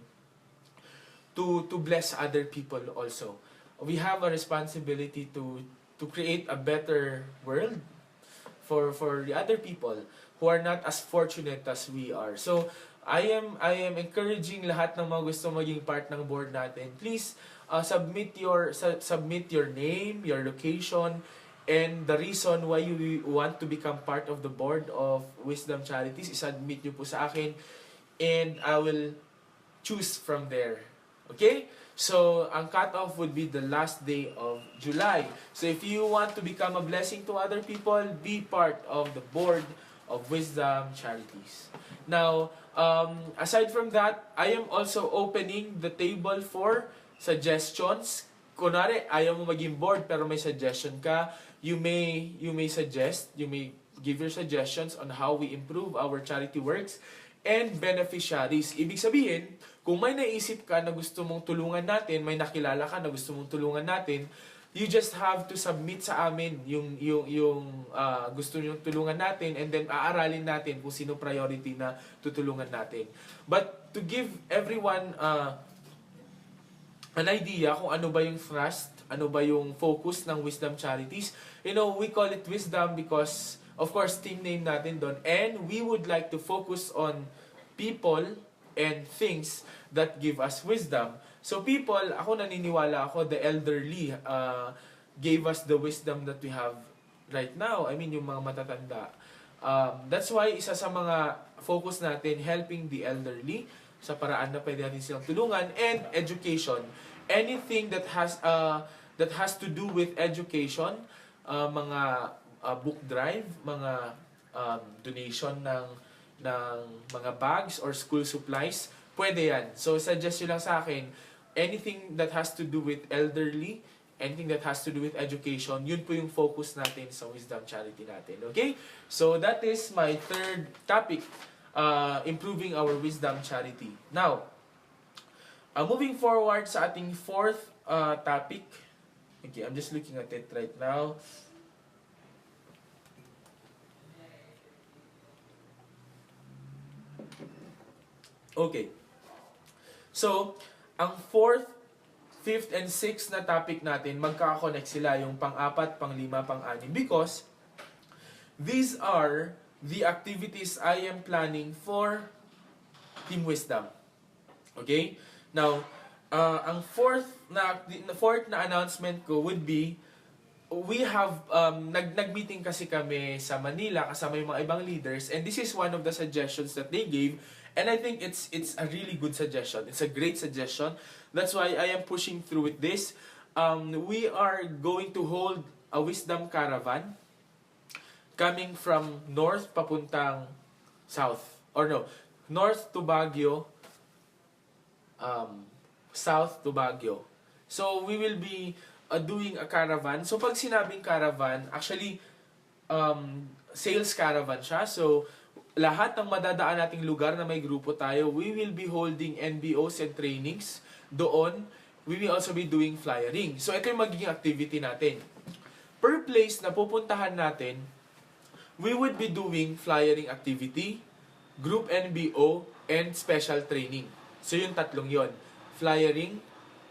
to bless other people also. We have a responsibility to create a better world for the other people who are not as fortunate as we are. So I am encouraging lahat ng mga gusto maging part ng board natin. Please submit your name, your location, and the reason why you want to become part of the board of Wisdom Charities. I-submit nyo po sa akin, and I will choose from there. Okay? So, ang cut-off would be the last day of July. So, if you want to become a blessing to other people, be part of the board of Wisdom Charities. Now, aside from that, I am also opening the table for suggestions. Kunwari, ayaw mo maging board pero may suggestion ka, you may suggest, you may give your suggestions on how we improve our charity works and beneficiaries. Ibig sabihin, kung may naisip ka na gusto mong tulungan natin, may nakilala ka na gusto mong tulungan natin, you just have to submit sa amin yung gusto nyo tulungan natin, and then aaralin natin kung sino priority na tutulungan natin. But to give everyone an idea kung ano ba yung thrust, ano ba yung focus ng Wisdom Charities, we call it Wisdom because, of course, team name natin doon, and we would like to focus on people and things that give us wisdom. So people, ako naniniwala ako, the elderly gave us the wisdom that we have right now. I mean, yung mga matatanda. That's why isa sa mga focus natin, helping the elderly sa paraan na pwede natin silang tulungan, and education. Anything that has to do with education, mga book drive, mga donation ng mga bags or school supplies, pwede yan. So, suggest nyo lang sa akin, anything that has to do with elderly, anything that has to do with education, yun po yung focus natin sa Wisdom Charity natin. Okay? So, that is my third topic, improving our Wisdom Charity. Now, moving forward sa ating fourth topic. Okay, I'm just looking at it right now. Okay. So, ang fourth, fifth, and sixth na topic natin, magkaka-connect sila, yung pang-apat, pang-lima, pang-anim, because these are the activities I am planning for Team Wisdom. Okay? Now, ang fourth na announcement ko would be, we have, nag-meeting kasi kami sa Manila, kasama yung mga ibang leaders, and this is one of the suggestions that they gave. And I think it's a really good suggestion. It's a great suggestion. That's why I am pushing through with this. We are going to hold a wisdom caravan coming from north papuntang south. Or no, north to Baguio, south to Baguio. So we will be doing a caravan. So pag sinabing caravan, actually, sales caravan siya. So lahat ng madadaan nating lugar na may grupo tayo, we will be holding NBOs and trainings doon, we will also be doing flyering. So ito yung magiging activity natin. Per place na pupuntahan natin, we would be doing flyering activity, group NBO, and special training. So yung tatlong yon, flyering,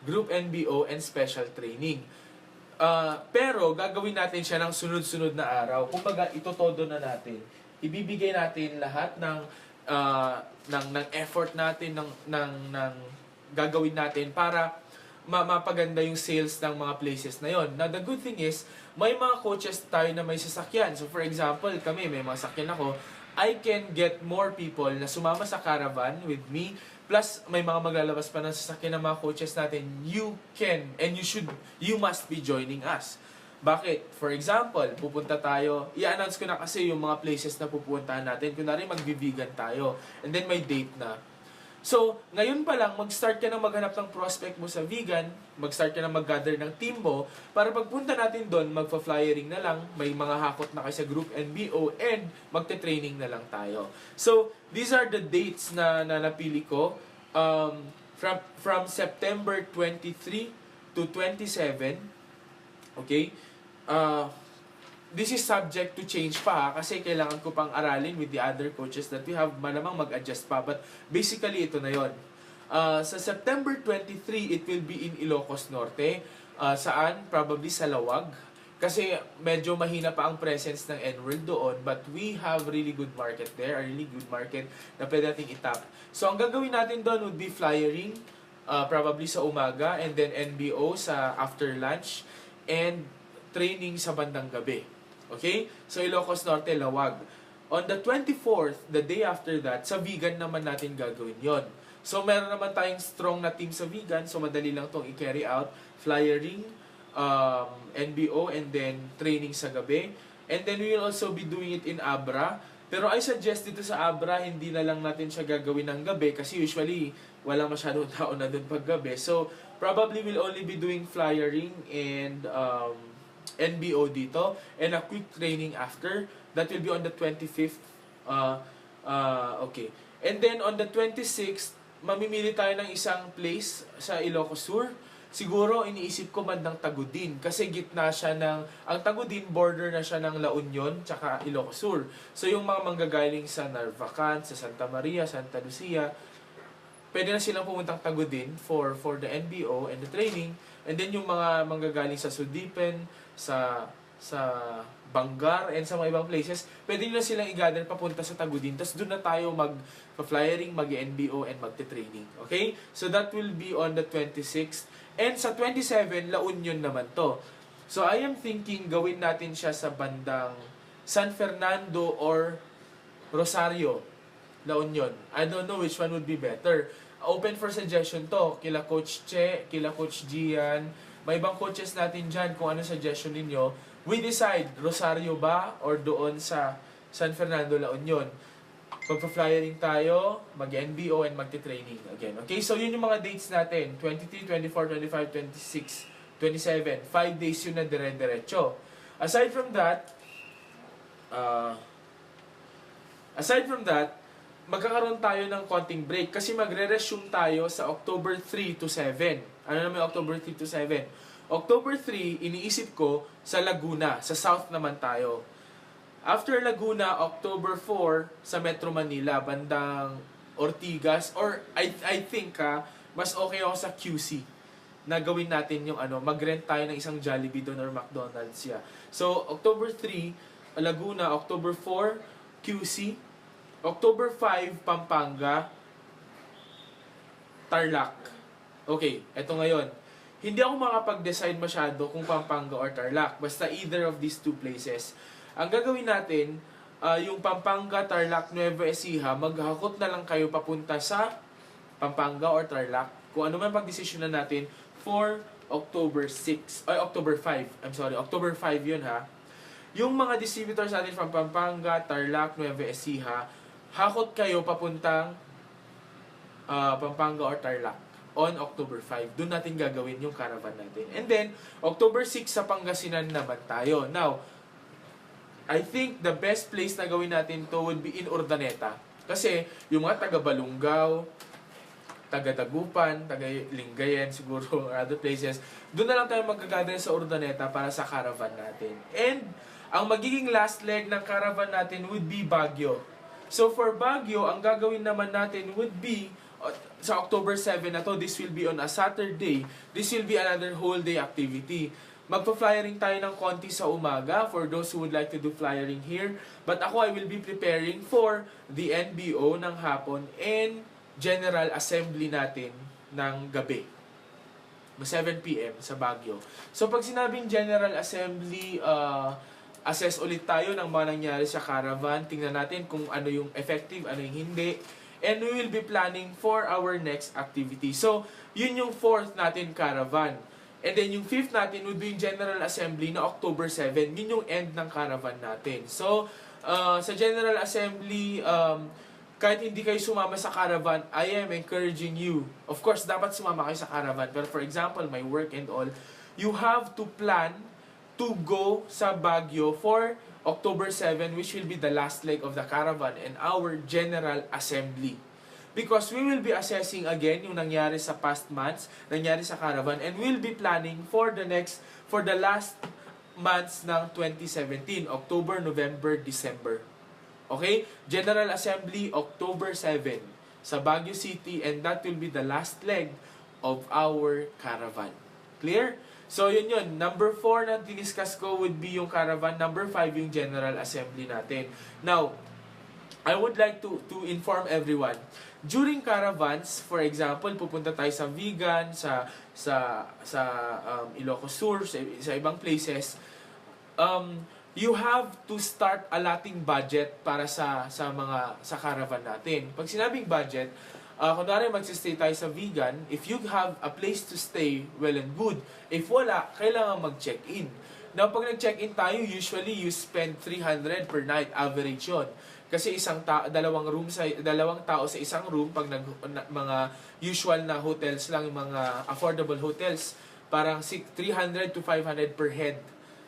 group NBO, and special training. Pero gagawin natin siya ng sunod-sunod na araw. Kumbaga, ito todo na natin. Ibibigay natin lahat ng effort natin, ng gagawin natin para mapaganda yung sales ng mga places na yon. Now, the good thing is, may mga coaches tayo na may sasakyan. So, for example, kami, may mga sasakyan ako, I can get more people na sumama sa caravan with me. Plus, may mga maglalabas pa ng sasakyan ng mga coaches natin. You can and you must be joining us. Bakit? For example, pupunta tayo, i-announce ko na kasi yung mga places na pupuntahan natin. Kunwari, magbibigan tayo. And then, may date na. So, ngayon pa lang, mag-start ka na maghanap ng prospect mo sa vegan, mag-start ka na mag-gather ng team mo, para pagpunta natin doon, magpa-flyering na lang, may mga hakot na kayo sa group NBO, and magte-training na lang tayo. So, these are the dates na napili ko. From September 23 to 27, okay? This is subject to change pa kasi kailangan ko pang aralin with the other coaches that we have, malamang mag-adjust pa. But basically, ito na yon. Sa September 23, it will be in Ilocos Norte. Saan? Probably sa Lawag. Kasi medyo mahina pa ang presence ng N-World doon, but we have really good market there, a really good market na pwede natin itap. So, ang gagawin natin doon would be flyering, probably sa umaga, and then NBO sa after lunch, and training sa bandang gabi. Okay? So, Ilocos Norte, Lawag. On the 24th, the day after that, sa vegan naman natin gagawin yon. So, meron naman tayong strong na team sa vegan, so madali lang itong i-carry out. Flyering, NBO, and then training sa gabi. And then, we will also be doing it in Abra. Pero I suggest dito sa Abra, hindi na lang natin siya gagawin ng gabi kasi usually, wala masyadong tao na doon pag gabi. So, probably we'll only be doing flyering and NBO dito, and a quick training after. That will be on the 25th. Okay. And then on the 26th, mamimili tayo ng isang place sa Ilocos Sur. Siguro, iniisip ko bandang Tagudin. Kasi gitna siya ang Tagudin, border na siya ng La Union, tsaka Ilocos Sur. So, yung mga manggagaling sa Narvacan, sa Santa Maria, Santa Lucia, pwede na silang pumuntang Tagudin for the NBO and the training. And then, yung mga manggagaling sa Sudipen, sa Bangar, and sa mga ibang places, pwede nila silang i-gather papunta sa Tagudin. Tapos doon na tayo mag-flyering, mag-NBO, and mag-training. Okay? So that will be on the 26th. And sa 27, La Union naman to. So I am thinking gawin natin siya sa bandang San Fernando or Rosario, La Union. I don't know which one would be better. Open for suggestion to. Kila Coach Che, kila Coach Gian, may ibang coaches natin dyan kung ano suggestion ninyo. We decide, Rosario ba or doon sa San Fernando, La Union. Magpa-flyering tayo, mag-NBO, and magti-training again. Okay, so yun yung mga dates natin. 23, 24, 25, 26, 27. 5 days yun na dire-diretso. Aside from that, magkakaroon tayo ng konting break kasi magre-resume tayo sa October 3 to 7. Ano naman October 3 to 7? October 3, iniisip ko sa Laguna, sa South naman tayo. After Laguna, October 4, sa Metro Manila, bandang Ortigas, or I think mas okay ako sa QC na gawin natin yung mag-rent tayo ng isang Jollibee doon or McDonald's. Yeah. So, October 3, Laguna, October 4, QC, October 5, Pampanga, Tarlac. Okay, eto ngayon. Hindi ako makapag-decide masyado kung Pampanga or Tarlac. Basta either of these two places. Ang gagawin natin, yung Pampanga, Tarlac, Nueva Ecija, maghakot na lang kayo papunta sa Pampanga or Tarlac. Kung ano man pag-desisyonan natin for October 6, ay October 5. I'm sorry, October 5 yun ha. Yung mga distributors natin from Pampanga, Tarlac, Nueva Ecija, hakot kayo papuntang Pampanga or Tarlac on October 5. Doon natin gagawin yung caravan natin. And then, October 6 sa Pangasinan naman tayo. Now, I think the best place na gawin natin to would be in Urdaneta. Kasi, yung mga taga-Balungaw, taga-Dagupan, taga-Lingayen siguro, or other places, doon na lang tayo magkagather sa Urdaneta para sa caravan natin. And ang magiging last leg ng caravan natin would be Baguio. So for Baguio, ang gagawin naman natin would be sa October 7 na to, this will be on a Saturday. This will be another whole day activity. Magpa-flyering tayo ng konti sa umaga for those who would like to do flyering here. But ako, I will be preparing for the NBO ng hapon and General Assembly natin ng gabi. 7 p.m. sa Baguio. So pag sinabing General Assembly, assess ulit tayo ng mga nangyari sa caravan. Tingnan natin kung ano yung effective, ano yung hindi. And we will be planning for our next activity. So, yun yung 4th natin caravan. And then yung 5th natin would be yung General Assembly na October 7. Yun yung end ng caravan natin. So, sa General Assembly, kahit hindi kayo sumama sa caravan, I am encouraging you. Of course, dapat sumama kayo sa caravan. Pero for example, my work and all, you have to plan to go sa Baguio for October 7, which will be the last leg of the caravan and our General Assembly. Because we will be assessing again yung nangyari sa past months, nangyari sa caravan, and we'll be planning for the last months ng 2017, October, November, December. Okay? General Assembly, October 7 sa Baguio City, and that will be the last leg of our caravan. Clear? So, yun. Number 4 na diniscuss ko would be yung caravan. Number 5 yung General Assembly natin. Now, I would like to inform everyone. During caravans, for example, pupunta tayo sa Vigan, sa Ilocos Sur, sa ibang places, you have to start allotting budget para sa caravan natin. Pag sinabing budget, kunwari magsistay tayo sa Vigan, if you have a place to stay, well and good. If wala, kailangan mag-check-in. Now, pag nag-check-in tayo, usually you spend 300 per night, average yun. Kasi dalawang tao sa isang room, pag mga usual na hotels lang, mga affordable hotels, parang 300 to 500 per head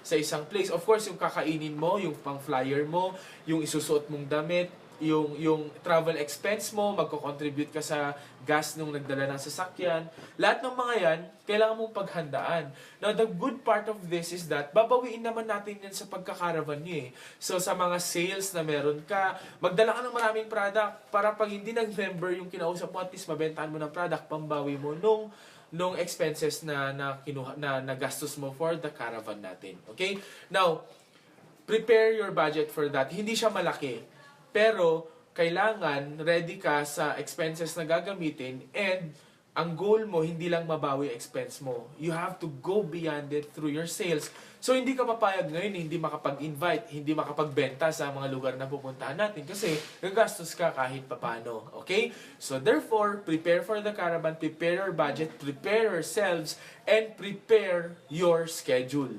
sa isang place. Of course, yung kakainin mo, yung pang-flyer mo, yung isusuot mong damit, yung travel expense mo, magko-contribute ka sa gas nung nagdala ng sasakyan. Lahat ng mga yan, kailangan mong paghandaan. Now, the good part of this is that, babawiin naman natin yan sa pagkakaravan nyo eh. So, sa mga sales na meron ka, magdala ka ng maraming product para pag hindi nag-member yung kinausap mo, at least mabentahan mo ng product, pambawi mo nung expenses na nagastos mo for the caravan natin. Okay? Now, prepare your budget for that. Hindi siya malaki. Pero, kailangan ready ka sa expenses na gagamitin, and ang goal mo, hindi lang mabawi expense mo. You have to go beyond it through your sales. So, hindi ka papayag ngayon, hindi makapag-invite, hindi makapagbenta sa mga lugar na pupuntahan natin kasi gagastos ka kahit papano. Okay? So, therefore, prepare for the caravan, prepare your budget, prepare yourselves, and prepare your schedule.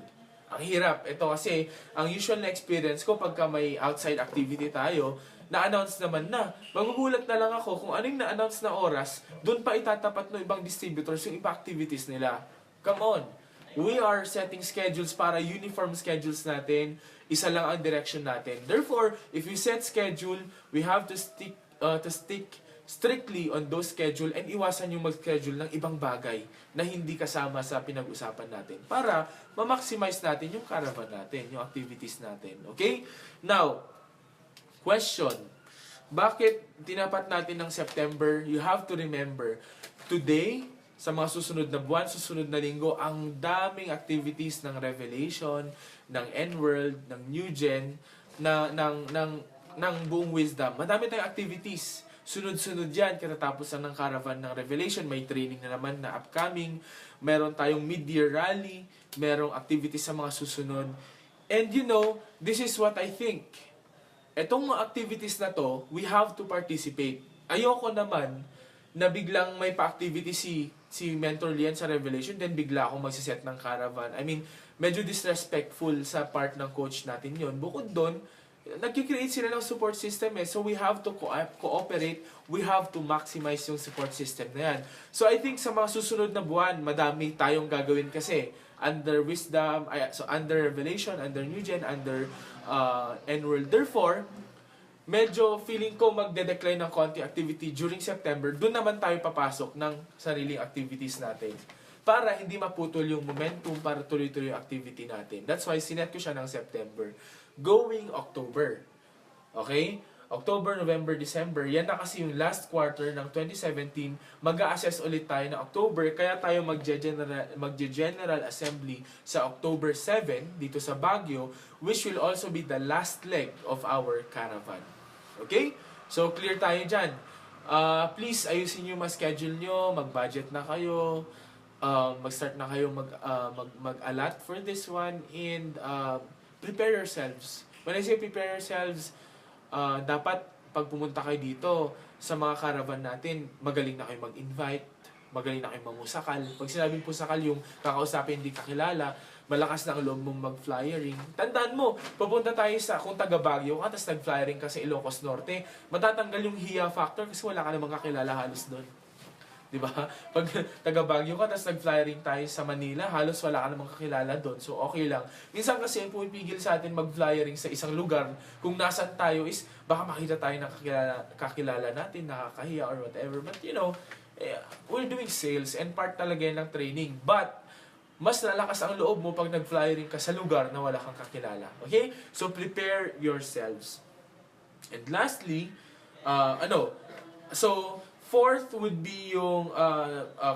Ang hirap. Ito kasi, ang usual na experience ko pagka may outside activity tayo, na-announce naman na. Magugulat na lang ako kung anong na-announce na oras, doon pa itatapat ng ibang distributors yung ibang activities nila. Come on. We are setting schedules para uniform schedules natin. Isa lang ang direction natin. Therefore, if we set schedule, we have to stick strictly on those schedule and iwasan yung mag-schedule ng ibang bagay na hindi kasama sa pinag-usapan natin para ma-maximize natin yung caravan natin, yung activities natin. Okay? Now, question. Bakit tinapat natin ng September? You have to remember, today, sa mga susunod na buwan, susunod na linggo, ang daming activities ng Revelation, ng N-World, ng New Gen, ng buong Wisdom. Madami tayong activities. Sunod-sunod yan, katatapos ng caravan ng Revelation, may training na naman na upcoming, meron tayong Midyear rally, merong activities sa mga susunod. And you know, this is what I think. Etong mga activities na to, we have to participate. Ayoko naman na biglang may pa-activity si Mentor Lian sa Revelation, then bigla akong magsiset ng caravan. I mean, medyo disrespectful sa part ng coach natin yon. Bukod doon, nagkikreate sila ng support system eh. So we have to cooperate, we have to maximize yung support system na yan. So I think sa mga susunod na buwan, madami tayong gagawin kasi under Wisdom, so under Revelation, under New Gen, under N-World. Therefore, medyo feeling ko magde-decline ng konti activity during September, doon naman tayo papasok ng sariling activities natin. Para hindi maputol yung momentum, para tuloy-tuloy yung activity natin. That's why sinet ko siya ng September. Going October. Okay? October, November, December, yan na kasi yung last quarter ng 2017, mag-a-assess ulit tayo ng October, kaya tayo magge-general assembly sa October 7 dito sa Baguio, which will also be the last leg of our caravan. Okay? So, clear tayo dyan. Please, ayusin nyo ma-schedule nyo, mag-budget na kayo, mag-start na kayo mag-allot for this one, and prepare yourselves. When I say prepare yourselves, dapat pag pumunta kayo dito sa mga caravan natin, magaling na kayo mag-invite, magaling na kayo mamusakal. Pag sinabing pusakal, yung kakausapin hindi kakilala, malakas na ang loob mong mag-flyering. Tandaan mo, pupunta tayo sa, kung taga Baguio ka, tapos nag-flyering ka sa Ilocos Norte, matatanggal yung hiya factor kasi wala ka namang kakilala halos doon. Diba? Pag taga Baguio ka, tapos nag-flyering tayo sa Manila, halos wala ka namang kakilala doon. So, okay lang. Minsan kasi yung pumipigil sa atin mag-flyering sa isang lugar, kung nasan tayo is, baka makita tayo ng kakilala natin, nakakahiya or whatever. But, we're doing sales and part talaga yan ng training. But, mas lalakas ang loob mo pag nag-flyering ka sa lugar na wala kang kakilala. Okay? So, prepare yourselves. And lastly, fourth would be yung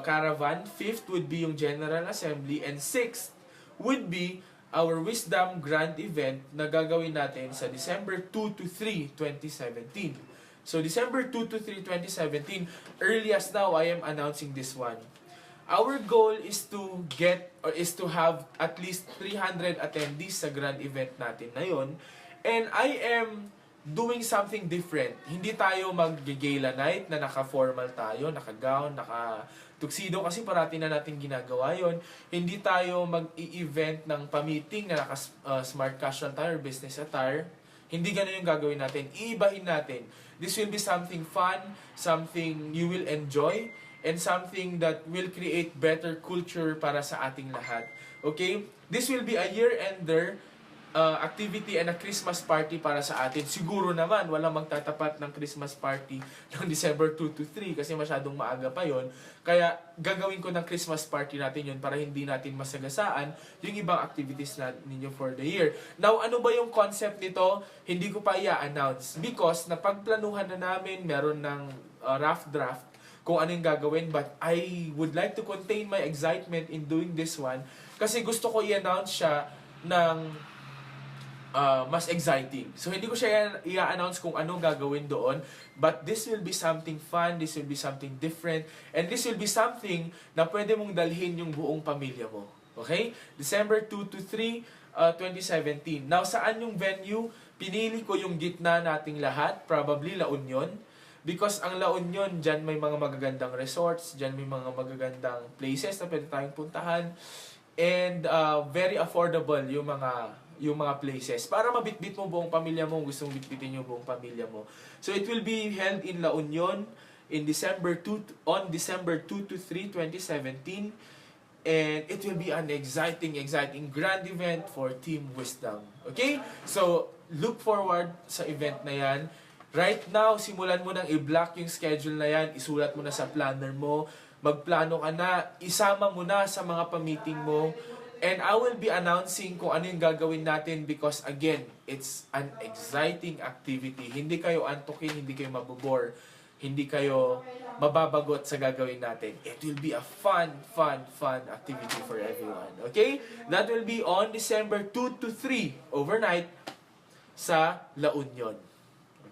caravan, fifth would be yung general assembly, and sixth would be our Wisdom Grand Event na gagawin natin sa December 2 to 3, 2017. So December 2 to 3, 2017, early as now, I am announcing this one. Our goal is to have at least 300 attendees sa grand event natin na yun. And I am doing something different. Hindi tayo mag-gala night na naka-formal tayo, naka-gown, naka-tuxedo kasi parati na natin ginagawa yon. Hindi tayo mag-i-event ng pa-meeting na naka-smart casual tayo or business attire. Hindi ganun yung gagawin natin. Iibahin natin. This will be something fun, something you will enjoy, and something that will create better culture para sa ating lahat. Okay? This will be a year-ender activity and a Christmas party para sa atin. Siguro naman, walang magtatapat ng Christmas party ng December 2 to 3 kasi masyadong maaga pa yon. Kaya gagawin ko ng Christmas party natin yun para hindi natin masagasaan yung ibang activities ninyo for the year. Now, ano ba yung concept nito? Hindi ko pa i-announce because napagplanuhan na namin, meron ng rough draft kung ano yung gagawin, but I would like to contain my excitement in doing this one kasi gusto ko i-announce siya ng mas exciting. So, hindi ko siya i-announce kung ano gagawin doon. But this will be something fun, this will be something different, and this will be something na pwede mong dalhin yung buong pamilya mo. Okay? December 2 to 3, 2017. Now, saan yung venue? Pinili ko yung gitna nating lahat, probably La Union. Because ang La Union, dyan may mga magagandang resorts, dyan may mga magagandang places na pwede tayong puntahan. And very affordable yung mga places. Para mabitbit mo buong pamilya mo, gusto mong bitbitin yung buong pamilya mo. So it will be held in La Union on December 2 to 3, 2017. And it will be an exciting grand event for Team Wisdom. Okay? So look forward sa event na yan. Right now, simulan mo nang i-block yung schedule na yan, isulat mo na sa planner mo, magplano ka na, isama mo na sa mga pa-meeting mo. And I will be announcing kung ano yung gagawin natin because again, it's an exciting activity. Hindi kayo antukin, hindi kayo mabobore, hindi kayo mababagot sa gagawin natin. It will be a fun activity for everyone. Okay? That will be on December 2 to 3 overnight sa La Union.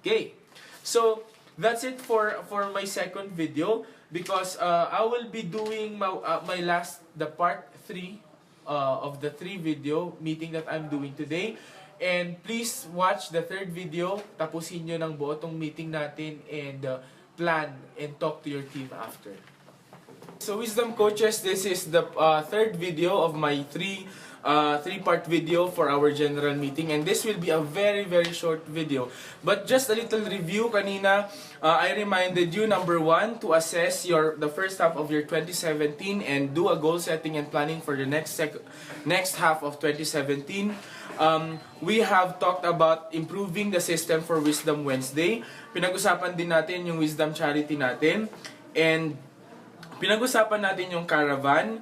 Okay? So, that's it for my second video because I will be doing the part 3 of the 3 video meeting that I'm doing today. And please watch the third video. Tapusin nyo ng buo tong meeting natin and plan and talk to your team after. So Wisdom Coaches, this is the third video of my 3 3-part video for our general meeting, and this will be a very short video. But just a little review kanina, I reminded you, number 1, to assess the first half of your 2017 and do a goal setting and planning for the next half of 2017. We have talked about improving the system for Wisdom Wednesday. Pinag-usapan din natin yung Wisdom Charity natin, and pinag-usapan natin yung caravan,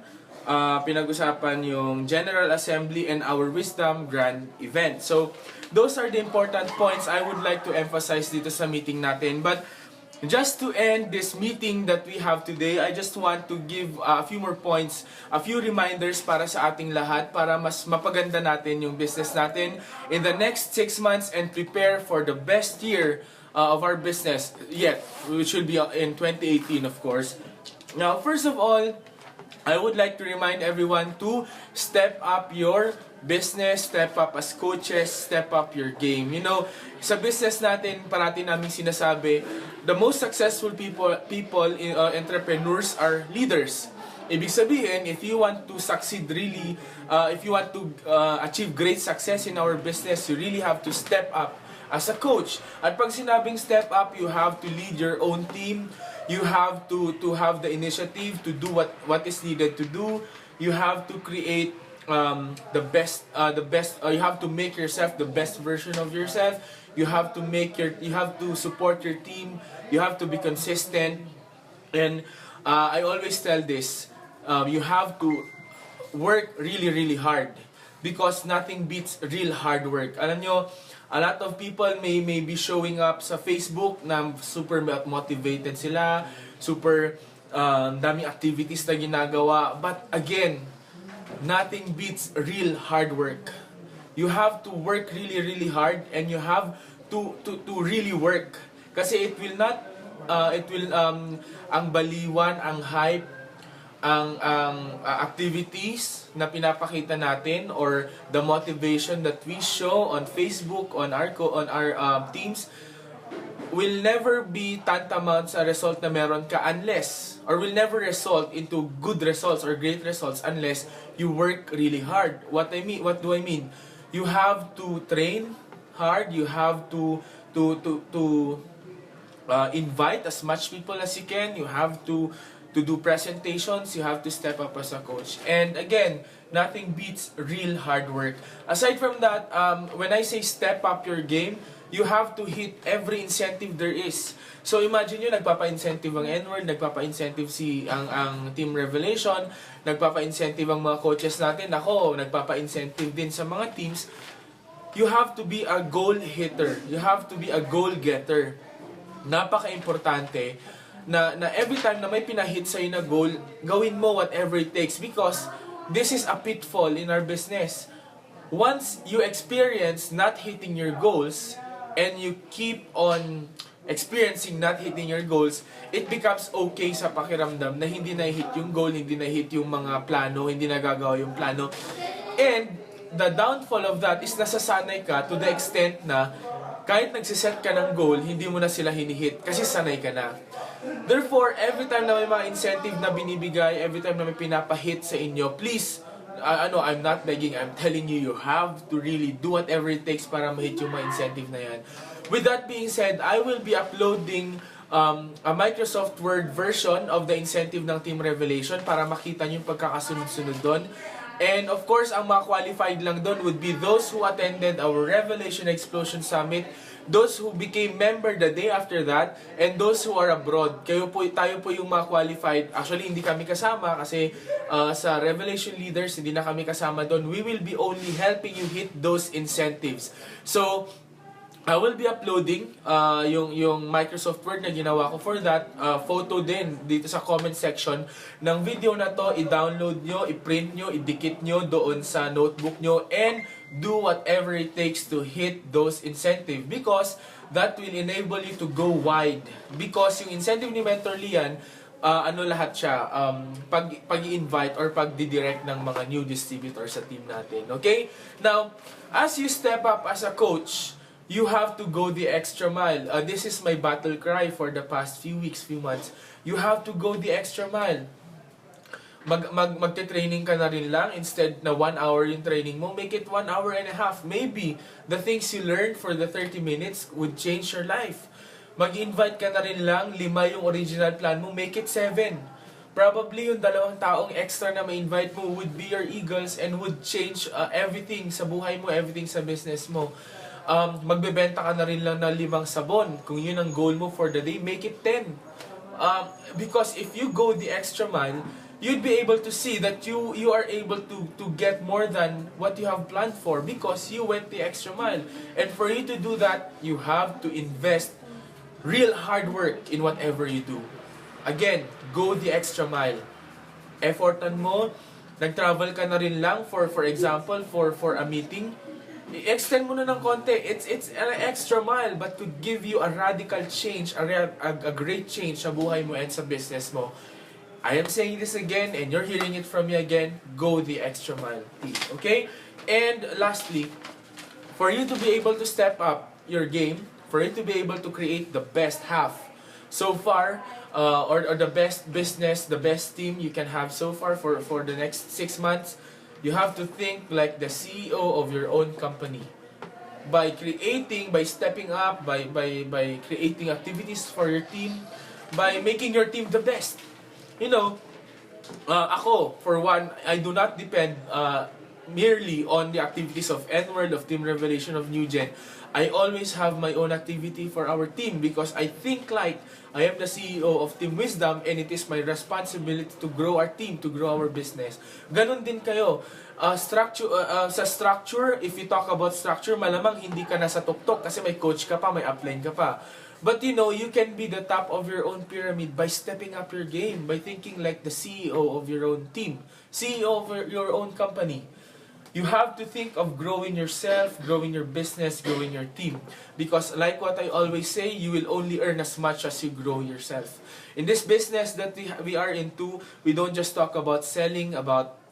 pinag-usapan yung General Assembly and our Wisdom Grand Event. So, those are the important points I would like to emphasize dito sa meeting natin. But, just to end this meeting that we have today, I just want to give a few more points, a few reminders para sa ating lahat, para mas mapaganda natin yung business natin in the next 6 months and prepare for the best year of our business yet, which will be in 2018, of course. Now, first of all, I would like to remind everyone to step up your business, step up as coaches, step up your game. You know, sa business natin, parati namin sinasabi, the most successful people entrepreneurs are leaders. Ibig sabihin, if you want to succeed really, if you want to achieve great success in our business, you really have to step up as a coach. At pag sinabing step up, you have to lead your own team. You have to have the initiative to do what is needed to do. You have to create the best. You have to make yourself the best version of yourself. You have to support your team. You have to be consistent. And I always tell this: you have to work really hard, because nothing beats real hard work. Alam nyo, a lot of people may be showing up sa Facebook na super motivated sila, super daming activities na ginagawa. But again, nothing beats real hard work. You have to work really hard, and you have to really work. Kasi ang baliwan, ang hype, ang activities na pinapakita natin, or the motivation that we show on Facebook, on our teams, will never be tantamount sa result na meron ka unless, or will never result into good results or great results unless you work really hard. What do I mean? You have to train hard. You have to invite as much people as you can. You have to do presentations. You have to step up as a coach. And again, nothing beats real hard work. Aside from that, when I say step up your game, you have to hit every incentive there is. So imagine nyo, nagpapa-incentive ang N-Word, nagpapa-incentive ang Team Revelation, nagpapa-incentive ang mga coaches natin. Ako, nagpapa-incentive din sa mga teams. You have to be a goal hitter. You have to be a goal getter. Napaka-importante na every time na may pinahit sa'yo na goal, gawin mo whatever it takes, because this is a pitfall in our business. Once you experience not hitting your goals, and you keep on experiencing not hitting your goals, it becomes okay sa pakiramdam na hindi na-hit yung goal, hindi na-hit yung mga plano, hindi nagagawa yung plano. And the downfall of that is nasasanay ka to the extent na kahit nagsiset ka ng goal, hindi mo na sila hinihit kasi sanay ka na. Therefore, every time na may mga incentive na binibigay, every time na may pinapahit sa inyo, please, I'm not begging, I'm telling you, you have to really do whatever it takes para ma-hit yung mga incentive na yan. With that being said, I will be uploading a Microsoft Word version of the incentive ng Team Revelation para makita nyo yung pagkakasunod-sunod doon. And of course, ang mga qualified lang doon would be those who attended our Revelation Explosion Summit, those who became member the day after that, and those who are abroad. Tayo po yung mga qualified. Actually, hindi kami kasama kasi sa Revelation Leaders, hindi na kami kasama doon. We will be only helping you hit those incentives. So, I will be uploading yung Microsoft Word na ginawa ko for that, photo din dito sa comment section ng video na to. I-download nyo, i-print nyo, idikit nyo doon sa notebook nyo, and do whatever it takes to hit those incentives, because that will enable you to go wide. Because yung incentive ni Mentor Lian, lahat siya, pag-i-invite or pag-direct ng mga new distributors sa team natin. Okay? Now, as you step up as a coach, you have to go the extra mile. This is my battle cry for the past few weeks, few months. You have to go the extra mile. magte-training ka na rin lang, instead na 1 hour yung training mo, make it 1 hour and a half. Maybe the things you learned for the 30 minutes would change your life. Mag-invite ka na rin lang, 5 yung original plan mo, make it 7. Probably yung 2 taong extra na ma-invite mo would be your eagles and would change everything sa buhay mo, everything sa business mo. Magbebenta ka na rin lang ng 5 sabon. Kung yun ang goal mo for the day, make it 10. Because if you go the extra mile, you'd be able to see that you are able to get more than what you have planned for because you went the extra mile. And for you to do that, you have to invest real hard work in whatever you do. Again, go the extra mile. Effortan mo, nag-travel ka na rin lang for example, for a meeting, i-extend mo na ng konti. It's an extra mile but could give you a radical change, a great change sa buhay mo and sa business mo. I am saying this again and you're hearing it from me again, go the extra mile, please. Okay? And lastly, for you to be able to step up your game, for you to be able to create the best half so far, or the best business, the best team you can have so far for the next 6 months, you have to think like the CEO of your own company. By stepping up, by creating activities for your team, by making your team the best. You know, ako, for one, I do not depend merely on the activities of N-World, of Team Revelation, of New Gen. I always have my own activity for our team because I think like I am the CEO of Team Wisdom and it is my responsibility to grow our team, to grow our business. Ganon din kayo. Sa structure, if you talk about structure, malamang hindi ka nasa tuktok kasi may coach ka pa, may upline ka pa. But you know, you can be the top of your own pyramid by stepping up your game, by thinking like the CEO of your own team, CEO of your own company. You have to think of growing yourself, growing your business, growing your team. Because like what I always say, you will only earn as much as you grow yourself. In this business that we are into, we don't just talk about selling, about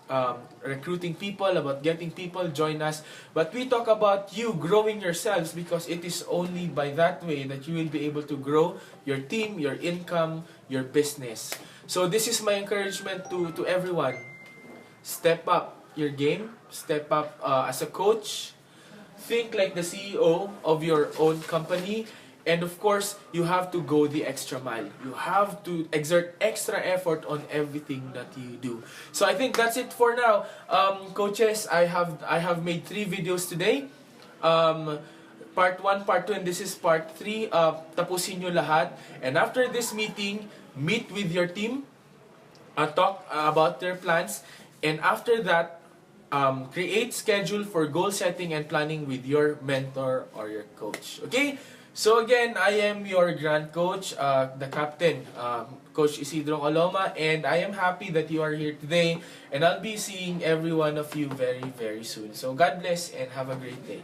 recruiting people, about getting people join us, but we talk about you growing yourselves because it is only by that way that you will be able to grow your team, your income, your business. So this is my encouragement to everyone. Step up your game, step up as a coach, think like the CEO of your own company, and of course, you have to go the extra mile. You have to exert extra effort on everything that you do. So I think that's it for now. Coaches, I have made 3 videos today. Part 1, Part 2, and this is Part 3. Tapusin nyo lahat. And after this meeting, meet with your team, talk about their plans, and after that, create schedule for goal setting and planning with your mentor or your coach. Okay? So again, I am your grand coach, the captain, Coach Isidro Coloma, and I am happy that you are here today, and I'll be seeing every one of you very, very soon. So God bless and have a great day.